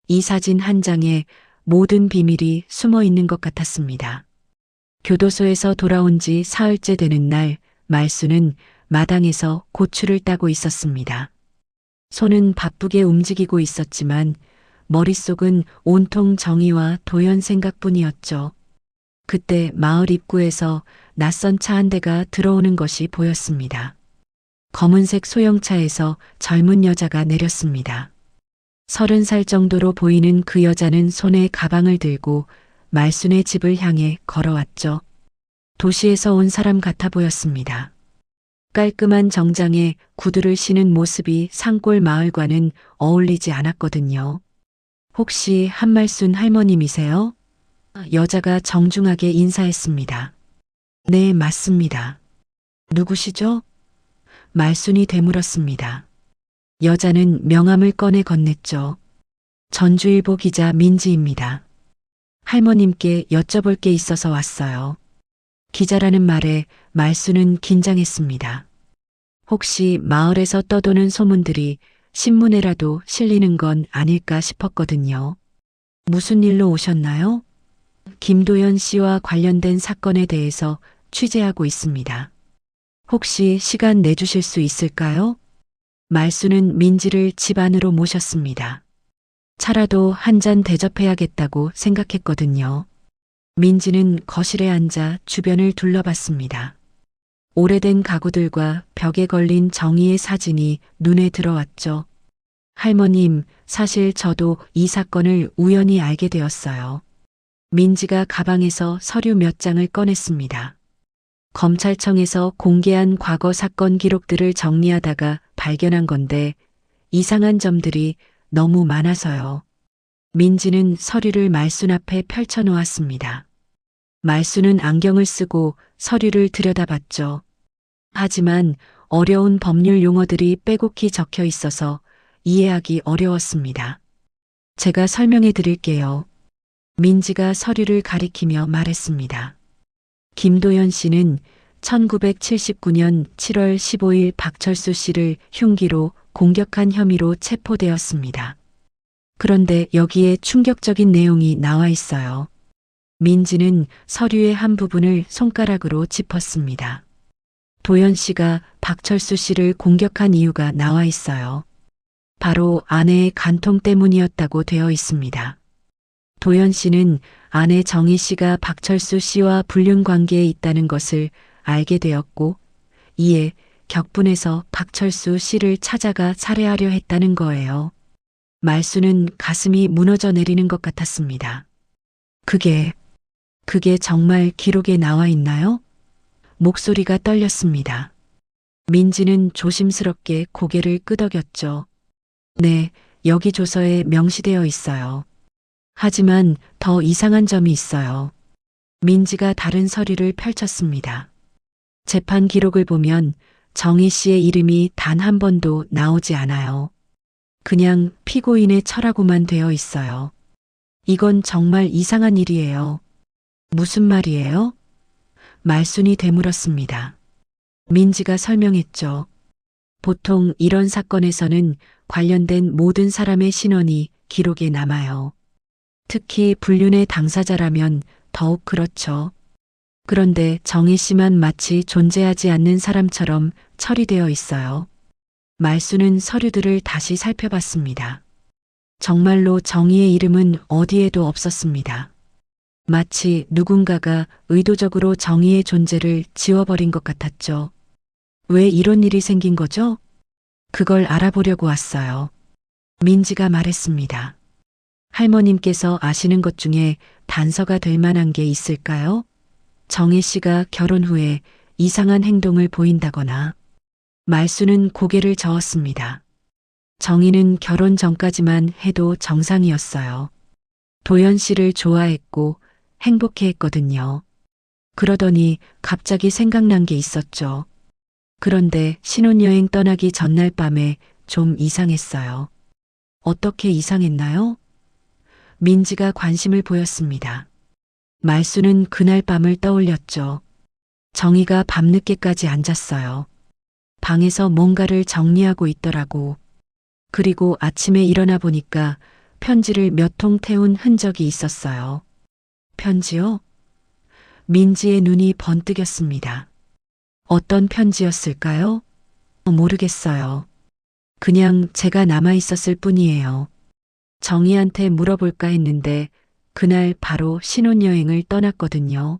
이 사진 한 장에 모든 비밀이 숨어 있는 것 같았습니다. 교도소에서 돌아온 지 사흘째 되는 날, 말수는 마당에서 고추를 따고 있었습니다. 손은 바쁘게 움직이고 있었지만 머릿속은 온통 정희와 도연 생각뿐이었죠. 그때 마을 입구에서 낯선 차 한 대가 들어오는 것이 보였습니다. 검은색 소형차에서 젊은 여자가 내렸습니다. 30살 정도로 보이는 그 여자는 손에 가방을 들고 말순의 집을 향해 걸어왔죠. 도시에서 온 사람 같아 보였습니다. 깔끔한 정장에 구두를 신은 모습이 산골 마을과는 어울리지 않았거든요. 혹시 한말순 할머님이세요? 여자가 정중하게 인사했습니다. 네, 맞습니다. 누구시죠? 말순이 되물었습니다. 여자는 명함을 꺼내 건넸죠. 전주일보 기자 민지입니다. 할머님께 여쭤볼 게 있어서 왔어요. 기자라는 말에 말순은 긴장했습니다. 혹시 마을에서 떠도는 소문들이 신문에라도 실리는 건 아닐까 싶었거든요. 무슨 일로 오셨나요? 김도연 씨와 관련된 사건에 대해서 취재하고 있습니다. 혹시 시간 내주실 수 있을까요? 말수는 민지를 집 안으로 모셨습니다. 차라도 한 잔 대접해야겠다고 생각했거든요. 민지는 거실에 앉아 주변을 둘러봤습니다. 오래된 가구들과 벽에 걸린 정희의 사진이 눈에 들어왔죠. 할머님, 사실 저도 이 사건을 우연히 알게 되었어요. 민지가 가방에서 서류 몇 장을 꺼냈습니다. 검찰청에서 공개한 과거 사건 기록들을 정리하다가 발견한 건데 이상한 점들이 너무 많아서요. 민지는 서류를 말순 앞에 펼쳐놓았습니다. 말순은 안경을 쓰고 서류를 들여다봤죠. 하지만 어려운 법률 용어들이 빼곡히 적혀 있어서 이해하기 어려웠습니다. 제가 설명해 드릴게요. 민지가 서류를 가리키며 말했습니다. 김도연 씨는 1979년 7월 15일 박철수 씨를 흉기로 공격한 혐의로 체포되었습니다. 그런데 여기에 충격적인 내용이 나와 있어요. 민지는 서류의 한 부분을 손가락으로 짚었습니다. 도연 씨가 박철수 씨를 공격한 이유가 나와 있어요. 바로 아내의 간통 때문이었다고 되어 있습니다. 도연 씨는 아내 정희 씨가 박철수 씨와 불륜 관계에 있다는 것을 알게 되었고, 이에 격분해서 박철수 씨를 찾아가 살해하려 했다는 거예요. 말수는 가슴이 무너져 내리는 것 같았습니다. 그게 정말 기록에 나와 있나요? 목소리가 떨렸습니다. 민지는 조심스럽게 고개를 끄덕였죠. 네, 여기 조서에 명시되어 있어요. 하지만 더 이상한 점이 있어요. 민지가 다른 서류를 펼쳤습니다. 재판 기록을 보면 정희 씨의 이름이 단 한 번도 나오지 않아요. 그냥 피고인의 처라고만 되어 있어요. 이건 정말 이상한 일이에요. 무슨 말이에요? 말순이 되물었습니다. 민지가 설명했죠. 보통 이런 사건에서는 관련된 모든 사람의 신원이 기록에 남아요. 특히 불륜의 당사자라면 더욱 그렇죠. 그런데 정희 씨만 마치 존재하지 않는 사람처럼 처리되어 있어요. 말수는 서류들을 다시 살펴봤습니다. 정말로 정희의 이름은 어디에도 없었습니다. 마치 누군가가 의도적으로 정희의 존재를 지워버린 것 같았죠. 왜 이런 일이 생긴 거죠? 그걸 알아보려고 왔어요. 민지가 말했습니다. 할머님께서 아시는 것 중에 단서가 될 만한 게 있을까요? 정희 씨가 결혼 후에 이상한 행동을 보인다거나. 말수는 고개를 저었습니다. 정희는 결혼 전까지만 해도 정상이었어요. 도연 씨를 좋아했고 행복해했거든요. 그러더니 갑자기 생각난 게 있었죠. 그런데 신혼여행 떠나기 전날 밤에 좀 이상했어요. 어떻게 이상했나요? 민지가 관심을 보였습니다. 말수는 그날 밤을 떠올렸죠. 정희가 밤늦게까지 앉았어요. 방에서 뭔가를 정리하고 있더라고. 그리고 아침에 일어나 보니까 편지를 몇 통 태운 흔적이 있었어요. 편지요? 민지의 눈이 번뜩였습니다. 어떤 편지였을까요? 모르겠어요. 그냥 제가 남아 있었을 뿐이에요. 정희한테 물어볼까 했는데 그날 바로 신혼여행을 떠났거든요.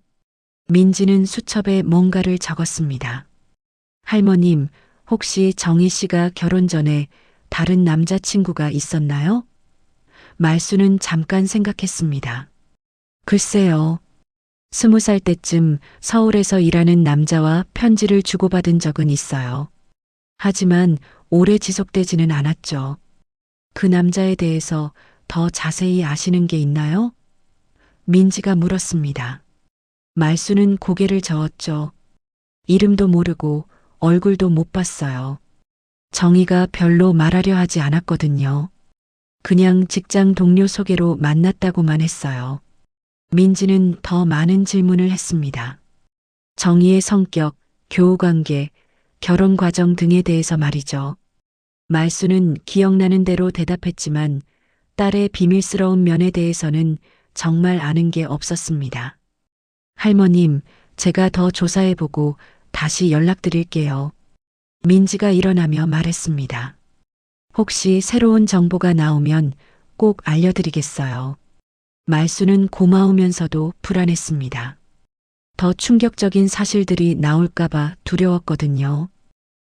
민지는 수첩에 뭔가를 적었습니다. 할머님, 혹시 정희 씨가 결혼 전에 다른 남자친구가 있었나요? 말수는 잠깐 생각했습니다. 글쎄요. 20살 때쯤 서울에서 일하는 남자와 편지를 주고받은 적은 있어요. 하지만 오래 지속되지는 않았죠. 그 남자에 대해서 더 자세히 아시는 게 있나요? 민지가 물었습니다. 말수는 고개를 저었죠. 이름도 모르고 얼굴도 못 봤어요. 정희가 별로 말하려 하지 않았거든요. 그냥 직장 동료 소개로 만났다고만 했어요. 민지는 더 많은 질문을 했습니다. 정희의 성격, 교우관계, 결혼 과정 등에 대해서 말이죠. 말수는 기억나는 대로 대답했지만 딸의 비밀스러운 면에 대해서는 정말 아는 게 없었습니다. 할머님, 제가 더 조사해보고 다시 연락드릴게요. 민지가 일어나며 말했습니다. 혹시 새로운 정보가 나오면 꼭 알려드리겠어요. 말수는 고마우면서도 불안했습니다. 더 충격적인 사실들이 나올까봐 두려웠거든요.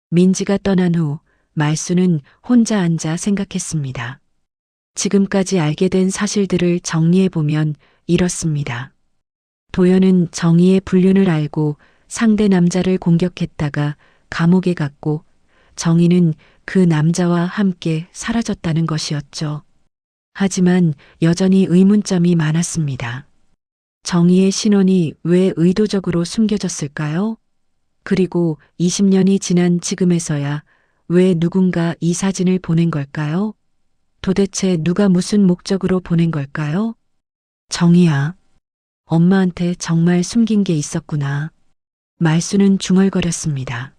민지가 떠난 후 말수는 혼자 앉아 생각했습니다. 지금까지 알게 된 사실들을 정리해보면 이렇습니다. 도연은 정희의 불륜을 알고 상대 남자를 공격했다가 감옥에 갔고 정희는 그 남자와 함께 사라졌다는 것이었죠. 하지만 여전히 의문점이 많았습니다. 정희의 신원이 왜 의도적으로 숨겨졌을까요? 그리고 20년이 지난 지금에서야 왜 누군가 이 사진을 보낸 걸까요? 도대체 누가 무슨 목적으로 보낸 걸까요? 정희야, 엄마한테 정말 숨긴 게 있었구나. 말수는 중얼거렸습니다.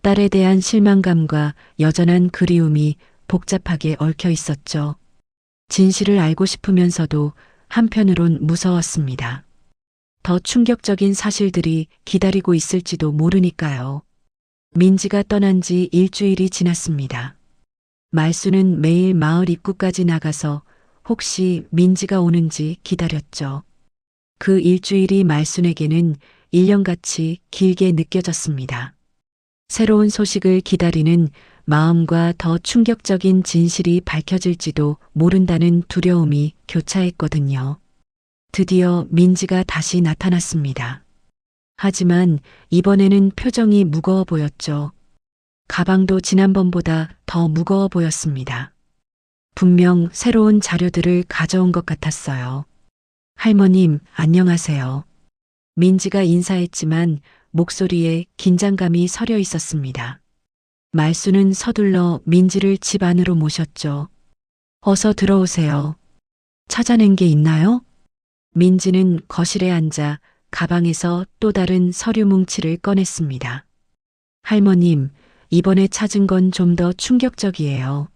딸에 대한 실망감과 여전한 그리움이 복잡하게 얽혀 있었죠. 진실을 알고 싶으면서도 한편으론 무서웠습니다. 더 충격적인 사실들이 기다리고 있을지도 모르니까요. 민지가 떠난 지 일주일이 지났습니다. 말수는 매일 마을 입구까지 나가서 혹시 민지가 오는지 기다렸죠. 그 일주일이 말순에게는 1년같이 길게 느껴졌습니다. 새로운 소식을 기다리는 마음과 더 충격적인 진실이 밝혀질지도 모른다는 두려움이 교차했거든요. 드디어 민지가 다시 나타났습니다. 하지만 이번에는 표정이 무거워 보였죠. 가방도 지난번보다 더 무거워 보였습니다. 분명 새로운 자료들을 가져온 것 같았어요. 할머님, 안녕하세요. 민지가 인사했지만 목소리에 긴장감이 서려 있었습니다. 말수는 서둘러 민지를 집 안으로 모셨죠. 어서 들어오세요. 찾아낸 게 있나요? 민지는 거실에 앉아 가방에서 또 다른 서류 뭉치를 꺼냈습니다. 할머님, 이번에 찾은 건 좀 더 충격적이에요.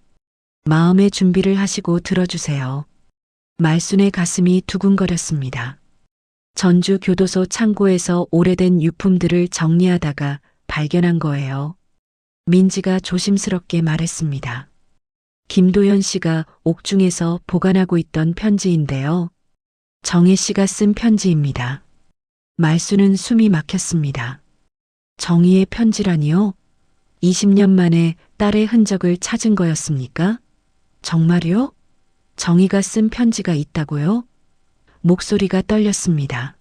마음의 준비를 하시고 들어주세요. 말순의 가슴이 두근거렸습니다. 전주 교도소 창고에서 오래된 유품들을 정리하다가 발견한 거예요. 민지가 조심스럽게 말했습니다. 김도현 씨가 옥중에서 보관하고 있던 편지인데요. 정혜 씨가 쓴 편지입니다. 말수는 숨이 막혔습니다. 정희의 편지라니요? 20년 만에 딸의 흔적을 찾은 거였습니까? 정말요? 정희가 쓴 편지가 있다고요? 목소리가 떨렸습니다.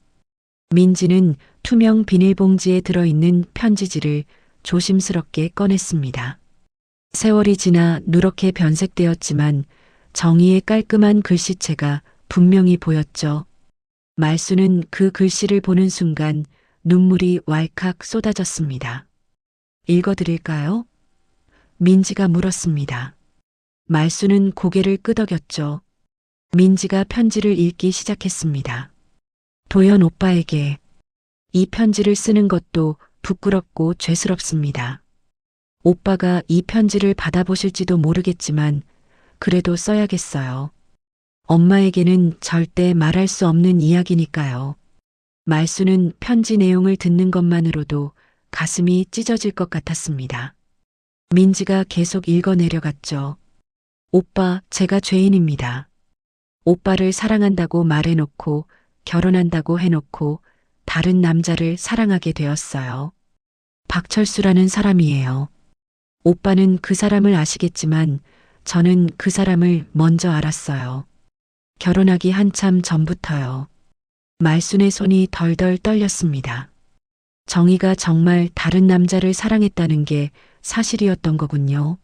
민지는 투명 비닐봉지에 들어있는 편지지를 조심스럽게 꺼냈습니다. 세월이 지나 누렇게 변색되었지만 정희의 깔끔한 글씨체가 분명히 보였죠. 말수는 그 글씨를 보는 순간 눈물이 왈칵 쏟아졌습니다. 읽어드릴까요? 민지가 물었습니다. 말수는 고개를 끄덕였죠. 민지가 편지를 읽기 시작했습니다. 도현 오빠에게 이 편지를 쓰는 것도 부끄럽고 죄스럽습니다. 오빠가 이 편지를 받아보실지도 모르겠지만 그래도 써야겠어요. 엄마에게는 절대 말할 수 없는 이야기니까요. 말수는 편지 내용을 듣는 것만으로도 가슴이 찢어질 것 같았습니다. 민지가 계속 읽어 내려갔죠. 오빠, 제가 죄인입니다. 오빠를 사랑한다고 말해놓고 결혼한다고 해놓고 다른 남자를 사랑하게 되었어요. 박철수라는 사람이에요. 오빠는 그 사람을 아시겠지만 저는 그 사람을 먼저 알았어요. 결혼하기 한참 전부터요. 말순의 손이 덜덜 떨렸습니다. 정희가 정말 다른 남자를 사랑했다는 게 사실이었던 거군요.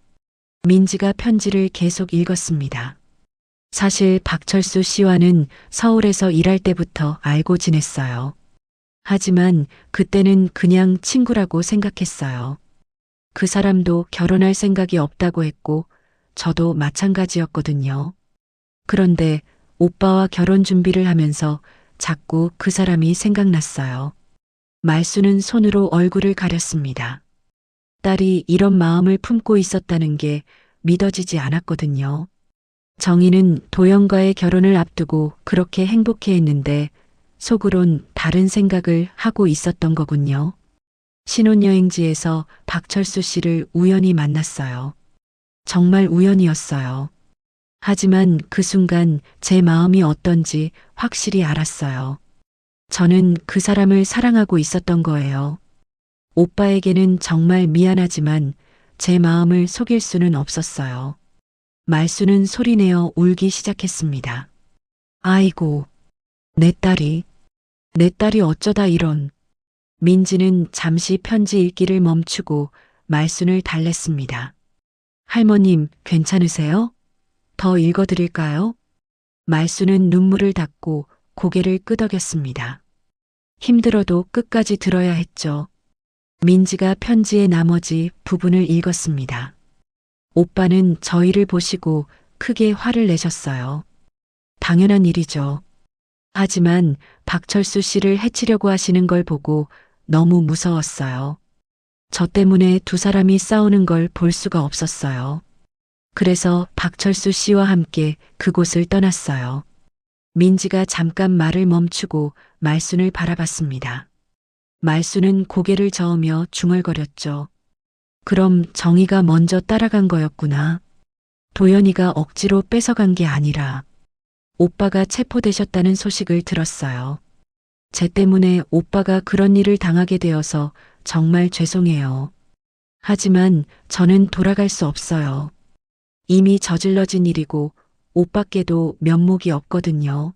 민지가 편지를 계속 읽었습니다. 사실 박철수 씨와는 서울에서 일할 때부터 알고 지냈어요. 하지만 그때는 그냥 친구라고 생각했어요. 그 사람도 결혼할 생각이 없다고 했고 저도 마찬가지였거든요. 그런데 오빠와 결혼 준비를 하면서 자꾸 그 사람이 생각났어요. 말수는 손으로 얼굴을 가렸습니다. 딸이 이런 마음을 품고 있었다는 게 믿어지지 않았거든요. 정희는 도영과의 결혼을 앞두고 그렇게 행복해했는데 속으론 다른 생각을 하고 있었던 거군요. 신혼여행지에서 박철수 씨를 우연히 만났어요. 정말 우연이었어요. 하지만 그 순간 제 마음이 어떤지 확실히 알았어요. 저는 그 사람을 사랑하고 있었던 거예요. 오빠에게는 정말 미안하지만 제 마음을 속일 수는 없었어요. 말수는 소리내어 울기 시작했습니다. 아이고, 내 딸이 어쩌다 이런. 민지는 잠시 편지 읽기를 멈추고 말순을 달랬습니다. 할머님, 괜찮으세요? 더 읽어드릴까요? 말수는 눈물을 닦고 고개를 끄덕였습니다. 힘들어도 끝까지 들어야 했죠. 민지가 편지의 나머지 부분을 읽었습니다. 오빠는 저희를 보시고 크게 화를 내셨어요. 당연한 일이죠. 하지만 박철수 씨를 해치려고 하시는 걸 보고 너무 무서웠어요. 저 때문에 두 사람이 싸우는 걸 볼 수가 없었어요. 그래서 박철수 씨와 함께 그곳을 떠났어요. 민지가 잠깐 말을 멈추고 말순을 바라봤습니다. 말순은 고개를 저으며 중얼거렸죠. 그럼 정희가 먼저 따라간 거였구나. 도연이가 억지로 뺏어간 게 아니라 오빠가 체포되셨다는 소식을 들었어요. 제 때문에 오빠가 그런 일을 당하게 되어서 정말 죄송해요. 하지만 저는 돌아갈 수 없어요. 이미 저질러진 일이고 오빠께도 면목이 없거든요.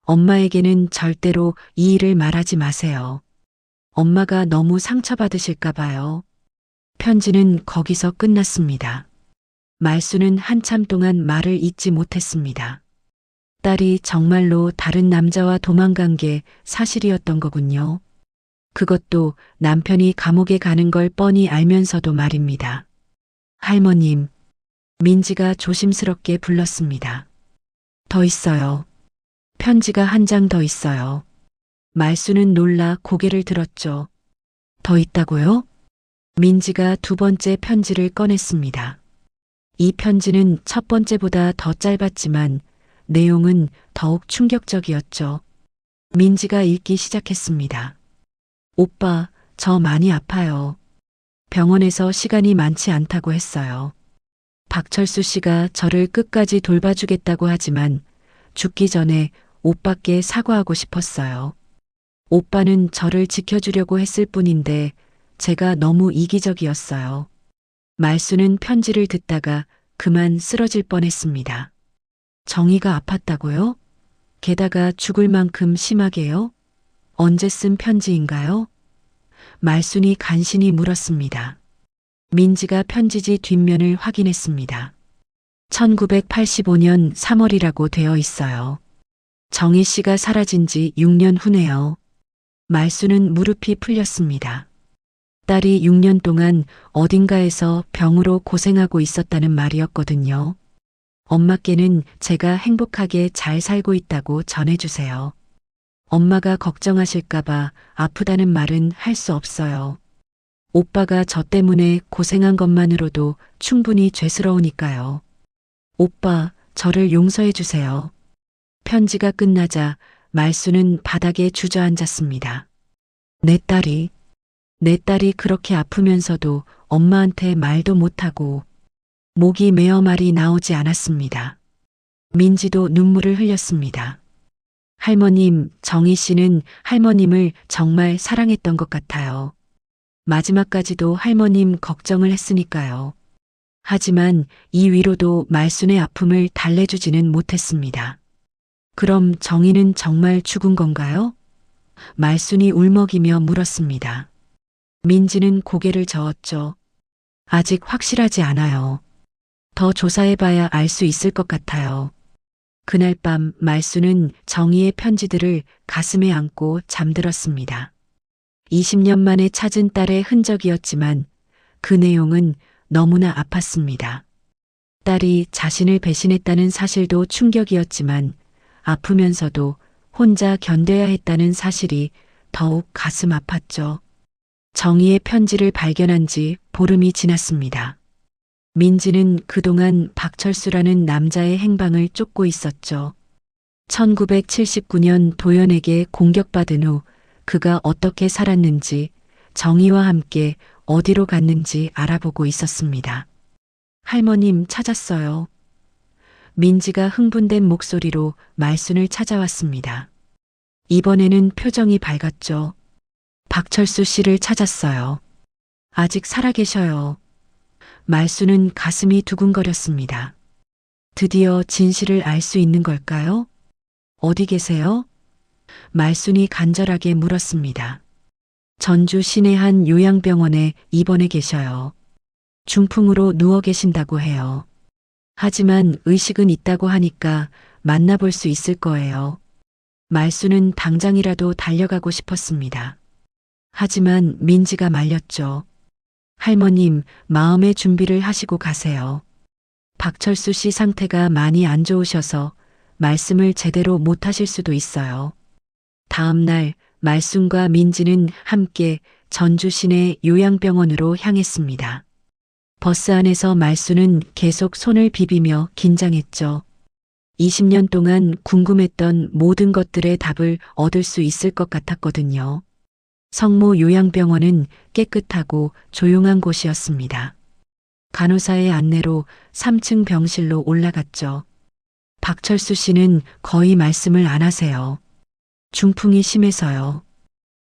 엄마에게는 절대로 이 일을 말하지 마세요. 엄마가 너무 상처받으실까 봐요. 편지는 거기서 끝났습니다. 말수는 한참 동안 말을 잇지 못했습니다. 딸이 정말로 다른 남자와 도망간 게 사실이었던 거군요. 그것도 남편이 감옥에 가는 걸 뻔히 알면서도 말입니다. 할머님, 민지가 조심스럽게 불렀습니다. 더 있어요. 편지가 한 장 더 있어요. 말수는 놀라 고개를 들었죠. 더 있다고요? 민지가 두 번째 편지를 꺼냈습니다. 이 편지는 첫 번째보다 더 짧았지만 내용은 더욱 충격적이었죠. 민지가 읽기 시작했습니다. 오빠, 저 많이 아파요. 병원에서 시간이 많지 않다고 했어요. 박철수 씨가 저를 끝까지 돌봐주겠다고 하지만 죽기 전에 오빠께 사과하고 싶었어요. 오빠는 저를 지켜주려고 했을 뿐인데 제가 너무 이기적이었어요. 말수는 편지를 듣다가 그만 쓰러질 뻔했습니다. 정희가 아팠다고요? 게다가 죽을 만큼 심하게요? 언제 쓴 편지인가요? 말순이 간신히 물었습니다. 민지가 편지지 뒷면을 확인했습니다. 1985년 3월이라고 되어 있어요. 정희 씨가 사라진 지 6년 후네요. 말수는 무릎이 풀렸습니다. 딸이 6년 동안 어딘가에서 병으로 고생하고 있었다는 말이었거든요. 엄마께는 제가 행복하게 잘 살고 있다고 전해주세요. 엄마가 걱정하실까봐 아프다는 말은 할 수 없어요. 오빠가 저 때문에 고생한 것만으로도 충분히 죄스러우니까요. 오빠, 저를 용서해 주세요. 편지가 끝나자 말수는 바닥에 주저앉았습니다. 내 딸이 그렇게 아프면서도 엄마한테 말도 못하고 목이 메어 말이 나오지 않았습니다. 민지도 눈물을 흘렸습니다. 할머님, 정희 씨는 할머님을 정말 사랑했던 것 같아요. 마지막까지도 할머님 걱정을 했으니까요. 하지만 이 위로도 말순의 아픔을 달래주지는 못했습니다. 그럼 정희는 정말 죽은 건가요? 말순이 울먹이며 물었습니다. 민지는 고개를 저었죠. 아직 확실하지 않아요. 더 조사해봐야 알 수 있을 것 같아요. 그날 밤 말수는 정희의 편지들을 가슴에 안고 잠들었습니다. 20년 만에 찾은 딸의 흔적이었지만 그 내용은 너무나 아팠습니다. 딸이 자신을 배신했다는 사실도 충격이었지만 아프면서도 혼자 견뎌야 했다는 사실이 더욱 가슴 아팠죠. 정희의 편지를 발견한 지 보름이 지났습니다. 민지는 그동안 박철수라는 남자의 행방을 쫓고 있었죠. 1979년 도연에게 공격받은 후 그가 어떻게 살았는지 정희와 함께 어디로 갔는지 알아보고 있었습니다. 할머님 찾았어요. 민지가 흥분된 목소리로 말순을 찾아왔습니다. 이번에는 표정이 밝았죠. 박철수 씨를 찾았어요. 아직 살아계셔요. 말수는 가슴이 두근거렸습니다. 드디어 진실을 알 수 있는 걸까요? 어디 계세요? 말순이 간절하게 물었습니다. 전주 시내 한 요양병원에 입원해 계셔요. 중풍으로 누워 계신다고 해요. 하지만 의식은 있다고 하니까 만나볼 수 있을 거예요. 말수는 당장이라도 달려가고 싶었습니다. 하지만 민지가 말렸죠. 할머님, 마음의 준비를 하시고 가세요. 박철수 씨 상태가 많이 안 좋으셔서 말씀을 제대로 못 하실 수도 있어요. 다음 날 말순과 민지는 함께 전주 시내 요양병원으로 향했습니다. 버스 안에서 말순은 계속 손을 비비며 긴장했죠. 20년 동안 궁금했던 모든 것들의 답을 얻을 수 있을 것 같았거든요. 성모 요양병원은 깨끗하고 조용한 곳이었습니다. 간호사의 안내로 3층 병실로 올라갔죠. 박철수 씨는 거의 말씀을 안 하세요. 중풍이 심해서요.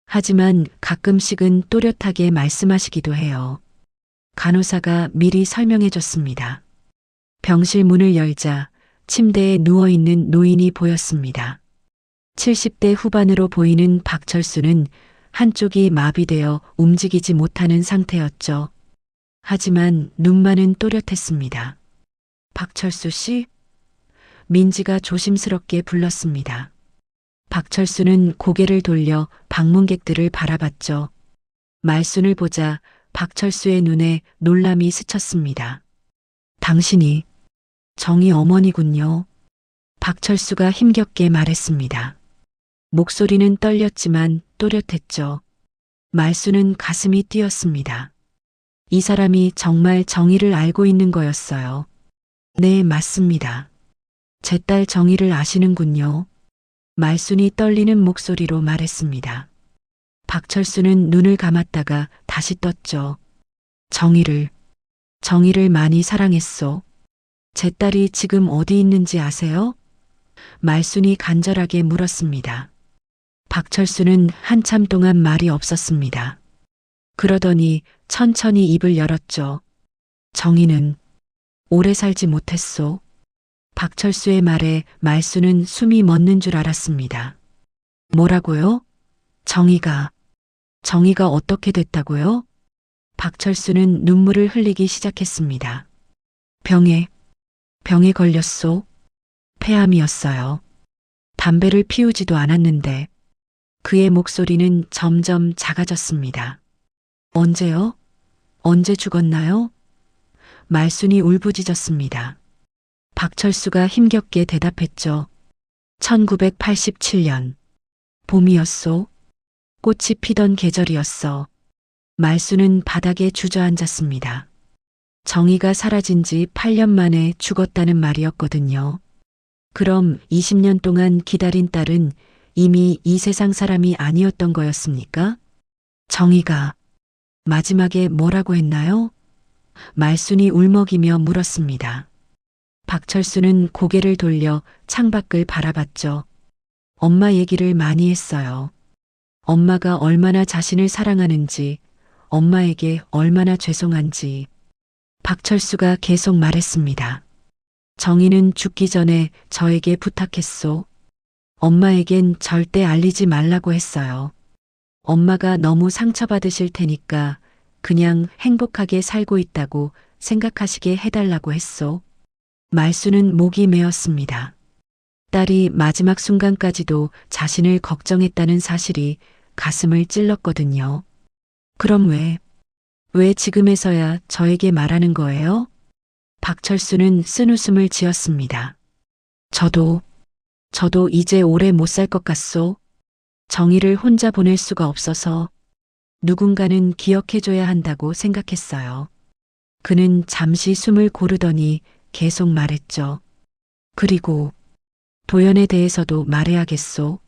하지만 가끔씩은 또렷하게 말씀하시기도 해요. 간호사가 미리 설명해 줬습니다. 병실 문을 열자 침대에 누워있는 노인이 보였습니다. 70대 후반으로 보이는 박철수는 한쪽이 마비되어 움직이지 못하는 상태였죠. 하지만 눈만은 또렷했습니다. 박철수 씨? 민지가 조심스럽게 불렀습니다. 박철수는 고개를 돌려 방문객들을 바라봤죠. 말순을 보자 박철수의 눈에 놀람이 스쳤습니다. 당신이 정희 어머니군요. 박철수가 힘겹게 말했습니다. 목소리는 떨렸지만 또렷했죠. 말순은 가슴이 뛰었습니다. 이 사람이 정말 정희를 알고 있는 거였어요. 네, 맞습니다. 제 딸 정희를 아시는군요. 말순이 떨리는 목소리로 말했습니다. 박철수는 눈을 감았다가 다시 떴죠. 정희를 많이 사랑했소. 제 딸이 지금 어디 있는지 아세요? 말순이 간절하게 물었습니다. 박철수는 한참 동안 말이 없었습니다. 그러더니 천천히 입을 열었죠. 정희는 오래 살지 못했소. 박철수의 말에 말순은 숨이 멎는 줄 알았습니다. 뭐라고요? 정희가 어떻게 됐다고요? 박철수는 눈물을 흘리기 시작했습니다. 병에 걸렸소. 폐암이었어요. 담배를 피우지도 않았는데 그의 목소리는 점점 작아졌습니다. 언제요? 언제 죽었나요? 말순이 울부짖었습니다. 박철수가 힘겹게 대답했죠. 1987년. 봄이었소. 꽃이 피던 계절이었어. 말순은 바닥에 주저앉았습니다. 정희가 사라진 지 8년 만에 죽었다는 말이었거든요. 그럼 20년 동안 기다린 딸은 이미 이 세상 사람이 아니었던 거였습니까? 정희가 마지막에 뭐라고 했나요? 말순이 울먹이며 물었습니다. 박철수는 고개를 돌려 창밖을 바라봤죠. 엄마 얘기를 많이 했어요. 엄마가 얼마나 자신을 사랑하는지, 엄마에게 얼마나 죄송한지. 박철수가 계속 말했습니다. 정희는 죽기 전에 저에게 부탁했소. 엄마에겐 절대 알리지 말라고 했어요. 엄마가 너무 상처받으실 테니까 그냥 행복하게 살고 있다고 생각하시게 해달라고 했소. 말순은 목이 메었습니다. 딸이 마지막 순간까지도 자신을 걱정했다는 사실이 가슴을 찔렀거든요. 그럼 왜 지금에서야 저에게 말하는 거예요? 박철수는 쓴웃음을 지었습니다. 저도 이제 오래 못 살 것 같소. 정희를 혼자 보낼 수가 없어서 누군가는 기억해줘야 한다고 생각했어요. 그는 잠시 숨을 고르더니 계속 말했죠. 그리고 도연에 대해서도 말해야겠소.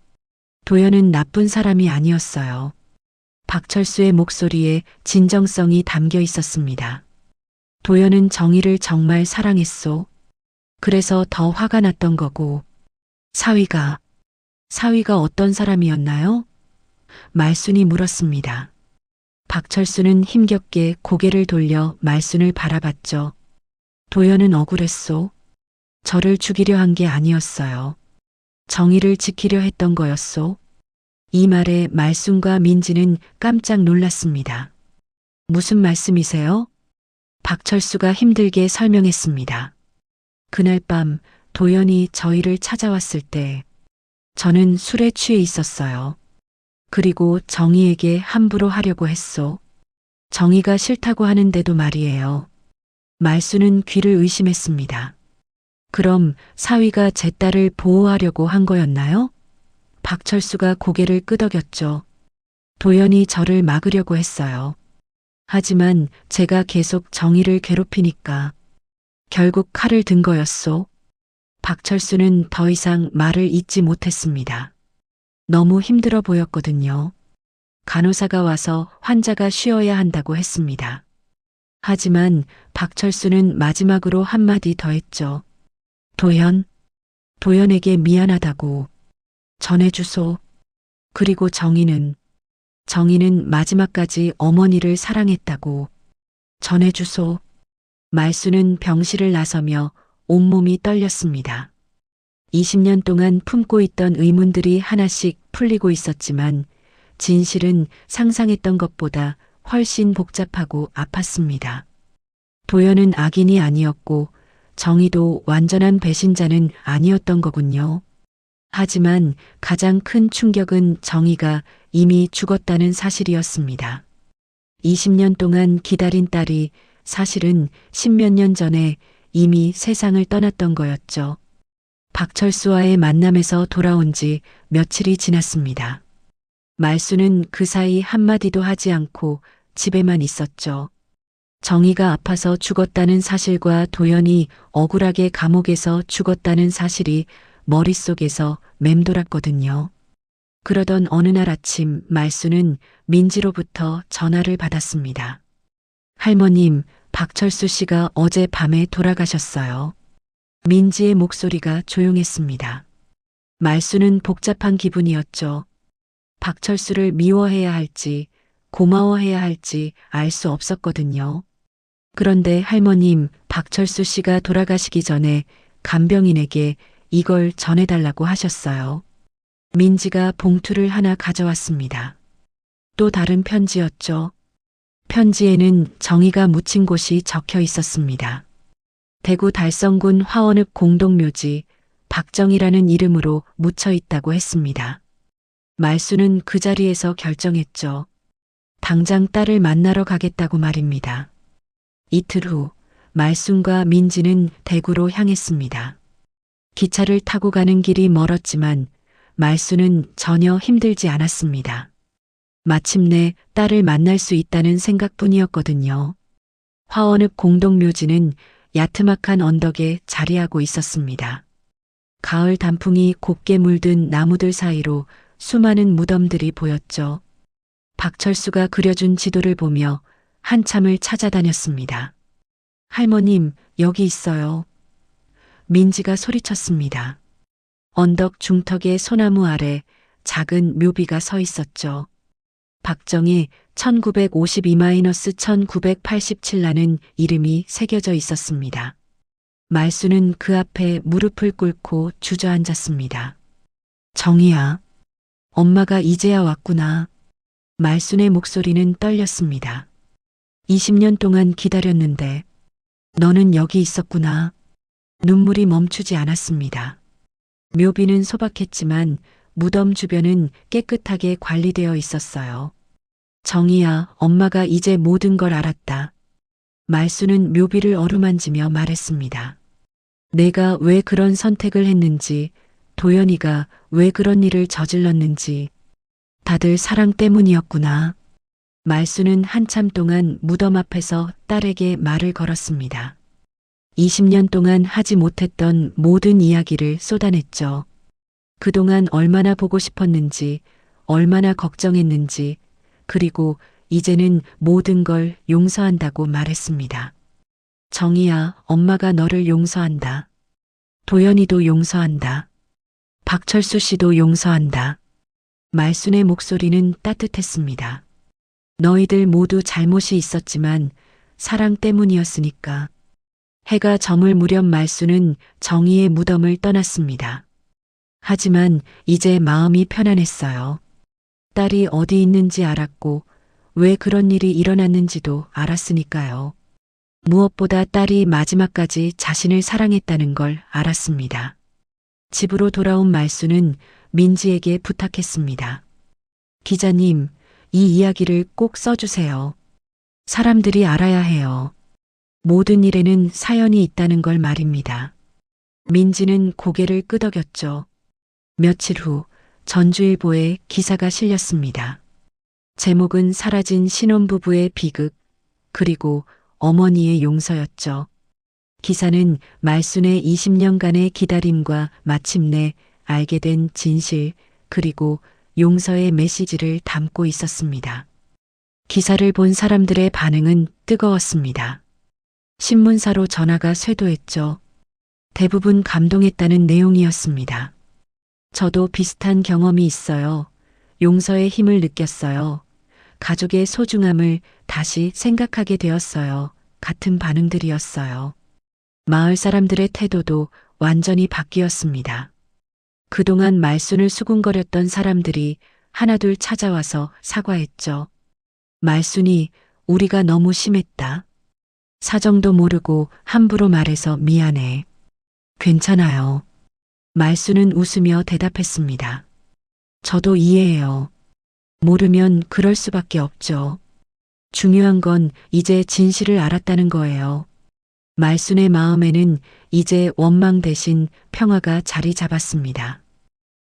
도연은 나쁜 사람이 아니었어요. 박철수의 목소리에 진정성이 담겨 있었습니다. 도연은 정희를 정말 사랑했소. 그래서 더 화가 났던 거고. 사위가 어떤 사람이었나요? 말순이 물었습니다. 박철수는 힘겹게 고개를 돌려 말순을 바라봤죠. 도연은 억울했소. 저를 죽이려 한 게 아니었어요. 정의를 지키려 했던 거였소. 이 말에 말순과 민지는 깜짝 놀랐습니다. 무슨 말씀이세요? 박철수가 힘들게 설명했습니다. 그날 밤 도연이 저희를 찾아왔을 때 저는 술에 취해 있었어요. 그리고 정희에게 함부로 하려고 했소. 정희가 싫다고 하는데도 말이에요. 말순은 귀를 의심했습니다. 그럼 사위가 제 딸을 보호하려고 한 거였나요? 박철수가 고개를 끄덕였죠. 도연이 저를 막으려고 했어요. 하지만 제가 계속 정희를 괴롭히니까 결국 칼을 든 거였소. 박철수는 더 이상 말을 잇지 못했습니다. 너무 힘들어 보였거든요. 간호사가 와서 환자가 쉬어야 한다고 했습니다. 하지만 박철수는 마지막으로 한마디 더 했죠. 도연에게 미안하다고 전해주소. 그리고 정희는 마지막까지 어머니를 사랑했다고 전해주소. 말수는 병실을 나서며 온몸이 떨렸습니다. 20년 동안 품고 있던 의문들이 하나씩 풀리고 있었지만 진실은 상상했던 것보다 훨씬 복잡하고 아팠습니다. 도연은 악인이 아니었고 정희도 완전한 배신자는 아니었던 거군요. 하지만 가장 큰 충격은 정희가 이미 죽었다는 사실이었습니다. 20년 동안 기다린 딸이 사실은 10몇 년 전에 이미 세상을 떠났던 거였죠. 박철수와의 만남에서 돌아온 지 며칠이 지났습니다. 말수는 그 사이 한마디도 하지 않고 집에만 있었죠. 정희가 아파서 죽었다는 사실과 도연이 억울하게 감옥에서 죽었다는 사실이 머릿속에서 맴돌았거든요. 그러던 어느 날 아침 말수는 민지로부터 전화를 받았습니다. 할머님, 박철수 씨가 어제 밤에 돌아가셨어요. 민지의 목소리가 조용했습니다. 말수는 복잡한 기분이었죠. 박철수를 미워해야 할지 고마워해야 할지 알 수 없었거든요. 그런데 할머님, 박철수 씨가 돌아가시기 전에 간병인에게 이걸 전해달라고 하셨어요. 민지가 봉투를 하나 가져왔습니다. 또 다른 편지였죠. 편지에는 정희가 묻힌 곳이 적혀 있었습니다. 대구 달성군 화원읍 공동묘지 박정희라는 이름으로 묻혀 있다고 했습니다. 말수는 그 자리에서 결정했죠. 당장 딸을 만나러 가겠다고 말입니다. 이틀 후 말순과 민지는 대구로 향했습니다. 기차를 타고 가는 길이 멀었지만 말수는 전혀 힘들지 않았습니다. 마침내 딸을 만날 수 있다는 생각뿐이었거든요. 화원읍 공동묘지는 야트막한 언덕에 자리하고 있었습니다. 가을 단풍이 곱게 물든 나무들 사이로 수많은 무덤들이 보였죠. 박철수가 그려준 지도를 보며 한참을 찾아다녔습니다. 할머님, 여기 있어요. 민지가 소리쳤습니다. 언덕 중턱의 소나무 아래 작은 묘비가 서 있었죠. 박정희 1952-1987라는 이름이 새겨져 있었습니다. 말수는 그 앞에 무릎을 꿇고 주저앉았습니다. 정희야, 엄마가 이제야 왔구나. 말순의 목소리는 떨렸습니다. 20년 동안 기다렸는데 너는 여기 있었구나. 눈물이 멈추지 않았습니다. 묘비는 소박했지만 무덤 주변은 깨끗하게 관리되어 있었어요. 정희야, 엄마가 이제 모든 걸 알았다. 말수는 묘비를 어루만지며 말했습니다. 내가 왜 그런 선택을 했는지, 도연이가 왜 그런 일을 저질렀는지, 다들 사랑 때문이었구나. 말수는 한참 동안 무덤 앞에서 딸에게 말을 걸었습니다. 20년 동안 하지 못했던 모든 이야기를 쏟아냈죠. 그동안 얼마나 보고 싶었는지, 얼마나 걱정했는지, 그리고 이제는 모든 걸 용서한다고 말했습니다. 정희야, 엄마가 너를 용서한다. 도연이도 용서한다. 박철수 씨도 용서한다. 말순의 목소리는 따뜻했습니다. 너희들 모두 잘못이 있었지만 사랑 때문이었으니까. 해가 저물 무렵 말수는 정희의 무덤을 떠났습니다. 하지만 이제 마음이 편안했어요. 딸이 어디 있는지 알았고 왜 그런 일이 일어났는지도 알았으니까요. 무엇보다 딸이 마지막까지 자신을 사랑했다는 걸 알았습니다. 집으로 돌아온 말수는 민지에게 부탁했습니다. 기자님, 이 이야기를 꼭 써주세요. 사람들이 알아야 해요. 모든 일에는 사연이 있다는 걸 말입니다. 민지는 고개를 끄덕였죠. 며칠 후 전주일보에 기사가 실렸습니다. 제목은 사라진 신혼부부의 비극, 그리고 어머니의 용서였죠. 기사는 말순의 20년간의 기다림과 마침내 알게 된 진실, 그리고 용서의 메시지를 담고 있었습니다. 기사를 본 사람들의 반응은 뜨거웠습니다. 신문사로 전화가 쇄도했죠. 대부분 감동했다는 내용이었습니다. 저도 비슷한 경험이 있어요. 용서의 힘을 느꼈어요. 가족의 소중함을 다시 생각하게 되었어요. 같은 반응들이었어요. 마을 사람들의 태도도 완전히 바뀌었습니다. 그동안 말순을 수군거렸던 사람들이 하나둘 찾아와서 사과했죠. 말순이 우리가 너무 심했다. 사정도 모르고 함부로 말해서 미안해. 괜찮아요. 말순은 웃으며 대답했습니다. 저도 이해해요. 모르면 그럴 수밖에 없죠. 중요한 건 이제 진실을 알았다는 거예요. 말순의 마음에는 이제 원망 대신 평화가 자리 잡았습니다.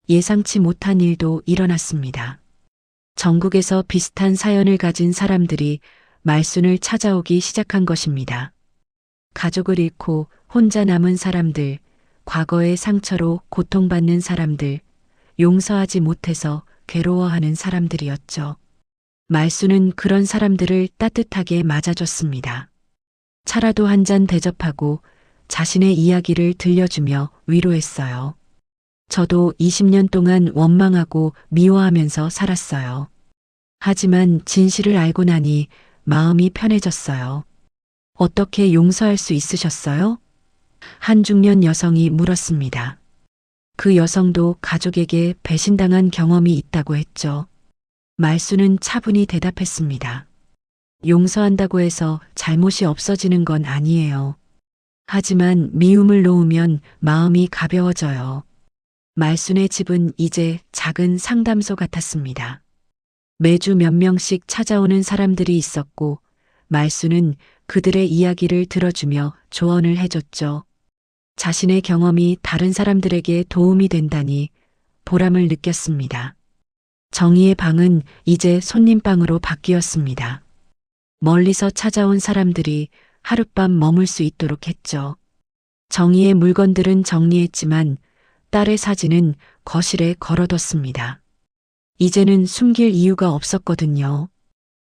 예상치 못한 일도 일어났습니다. 전국에서 비슷한 사연을 가진 사람들이 말순을 찾아오기 시작한 것입니다. 가족을 잃고 혼자 남은 사람들, 과거의 상처로 고통받는 사람들, 용서하지 못해서 괴로워하는 사람들이었죠. 말순은 그런 사람들을 따뜻하게 맞아줬습니다. 차라도 한 잔 대접하고 자신의 이야기를 들려주며 위로했어요. 저도 20년 동안 원망하고 미워하면서 살았어요. 하지만 진실을 알고 나니 마음이 편해졌어요. 어떻게 용서할 수 있으셨어요? 한 중년 여성이 물었습니다. 그 여성도 가족에게 배신당한 경험이 있다고 했죠. 말순은 차분히 대답했습니다. 용서한다고 해서 잘못이 없어지는 건 아니에요. 하지만 미움을 놓으면 마음이 가벼워져요. 말순의 집은 이제 작은 상담소 같았습니다. 매주 몇 명씩 찾아오는 사람들이 있었고, 말순은 그들의 이야기를 들어주며 조언을 해줬죠. 자신의 경험이 다른 사람들에게 도움이 된다니 보람을 느꼈습니다. 정의의 방은 이제 손님방으로 바뀌었습니다. 멀리서 찾아온 사람들이 하룻밤 머물 수 있도록 했죠. 정의의 물건들은 정리했지만 딸의 사진은 거실에 걸어뒀습니다. 이제는 숨길 이유가 없었거든요.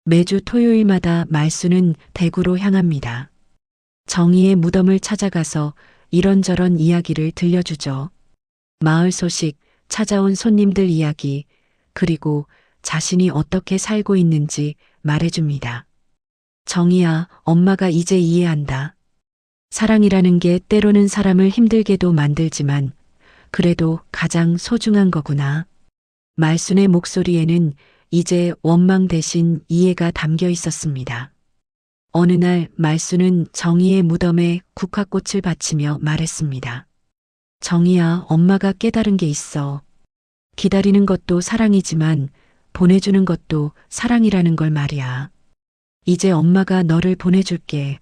매주 토요일마다 말순은 대구로 향합니다. 정의의 무덤을 찾아가서 이런저런 이야기를 들려주죠. 마을 소식, 찾아온 손님들 이야기, 그리고 자신이 어떻게 살고 있는지 말해줍니다. 정의야, 엄마가 이제 이해한다. 사랑이라는 게 때로는 사람을 힘들게도 만들지만 그래도 가장 소중한 거구나. 말순의 목소리에는 이제 원망 대신 이해가 담겨 있었습니다. 어느 날 말순은 정의의 무덤에 국화꽃을 바치며 말했습니다. 정의야, 엄마가 깨달은 게 있어. 기다리는 것도 사랑이지만 보내주는 것도 사랑이라는 걸 말이야. 이제 엄마가 너를 보내줄게.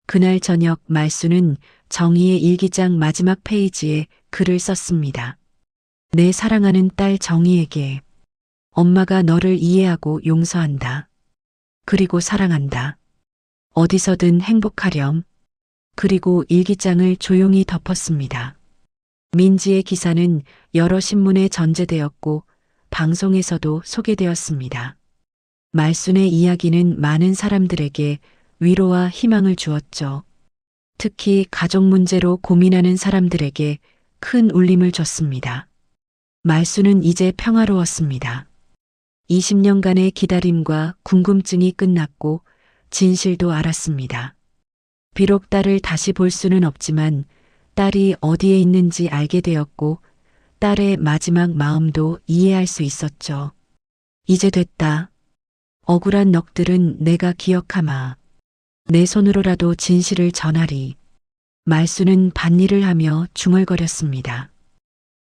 그날 저녁 말순은 정의의 일기장 마지막 페이지에 글을 썼습니다. 내 사랑하는 딸 정의에게 엄마가 너를 이해하고 용서한다. 그리고 사랑한다. 어디서든 행복하렴. 그리고 일기장을 조용히 덮었습니다. 민지의 기사는 여러 신문에 전제되었고 방송에서도 소개되었습니다. 말순의 이야기는 많은 사람들에게 위로와 희망을 주었죠. 특히 가족 문제로 고민하는 사람들에게 큰 울림을 줬습니다. 말순은 이제 평화로웠습니다. 20년간의 기다림과 궁금증이 끝났고 진실도 알았습니다. 비록 딸을 다시 볼 수는 없지만 딸이 어디에 있는지 알게 되었고 딸의 마지막 마음도 이해할 수 있었죠. 이제 됐다. 억울한 넋들은 내가 기억하마. 내 손으로라도 진실을 전하리. 말순은 밭일을 하며 중얼거렸습니다.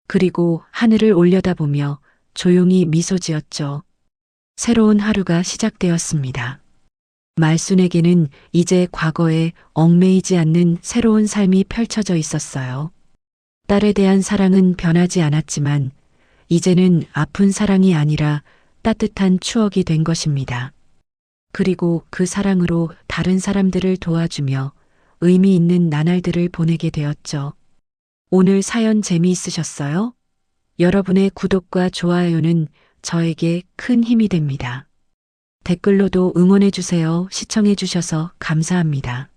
그리고 하늘을 올려다보며 조용히 미소 지었죠. 새로운 하루가 시작되었습니다. 말순에게는 이제 과거에 얽매이지 않는 새로운 삶이 펼쳐져 있었어요. 딸에 대한 사랑은 변하지 않았지만 이제는 아픈 사랑이 아니라 따뜻한 추억이 된 것입니다. 그리고 그 사랑으로 다른 사람들을 도와주며 의미 있는 나날들을 보내게 되었죠. 오늘 사연 재미있으셨어요? 여러분의 구독과 좋아요는 저에게 큰 힘이 됩니다. 댓글로도 응원해주세요. 시청해주셔서 감사합니다.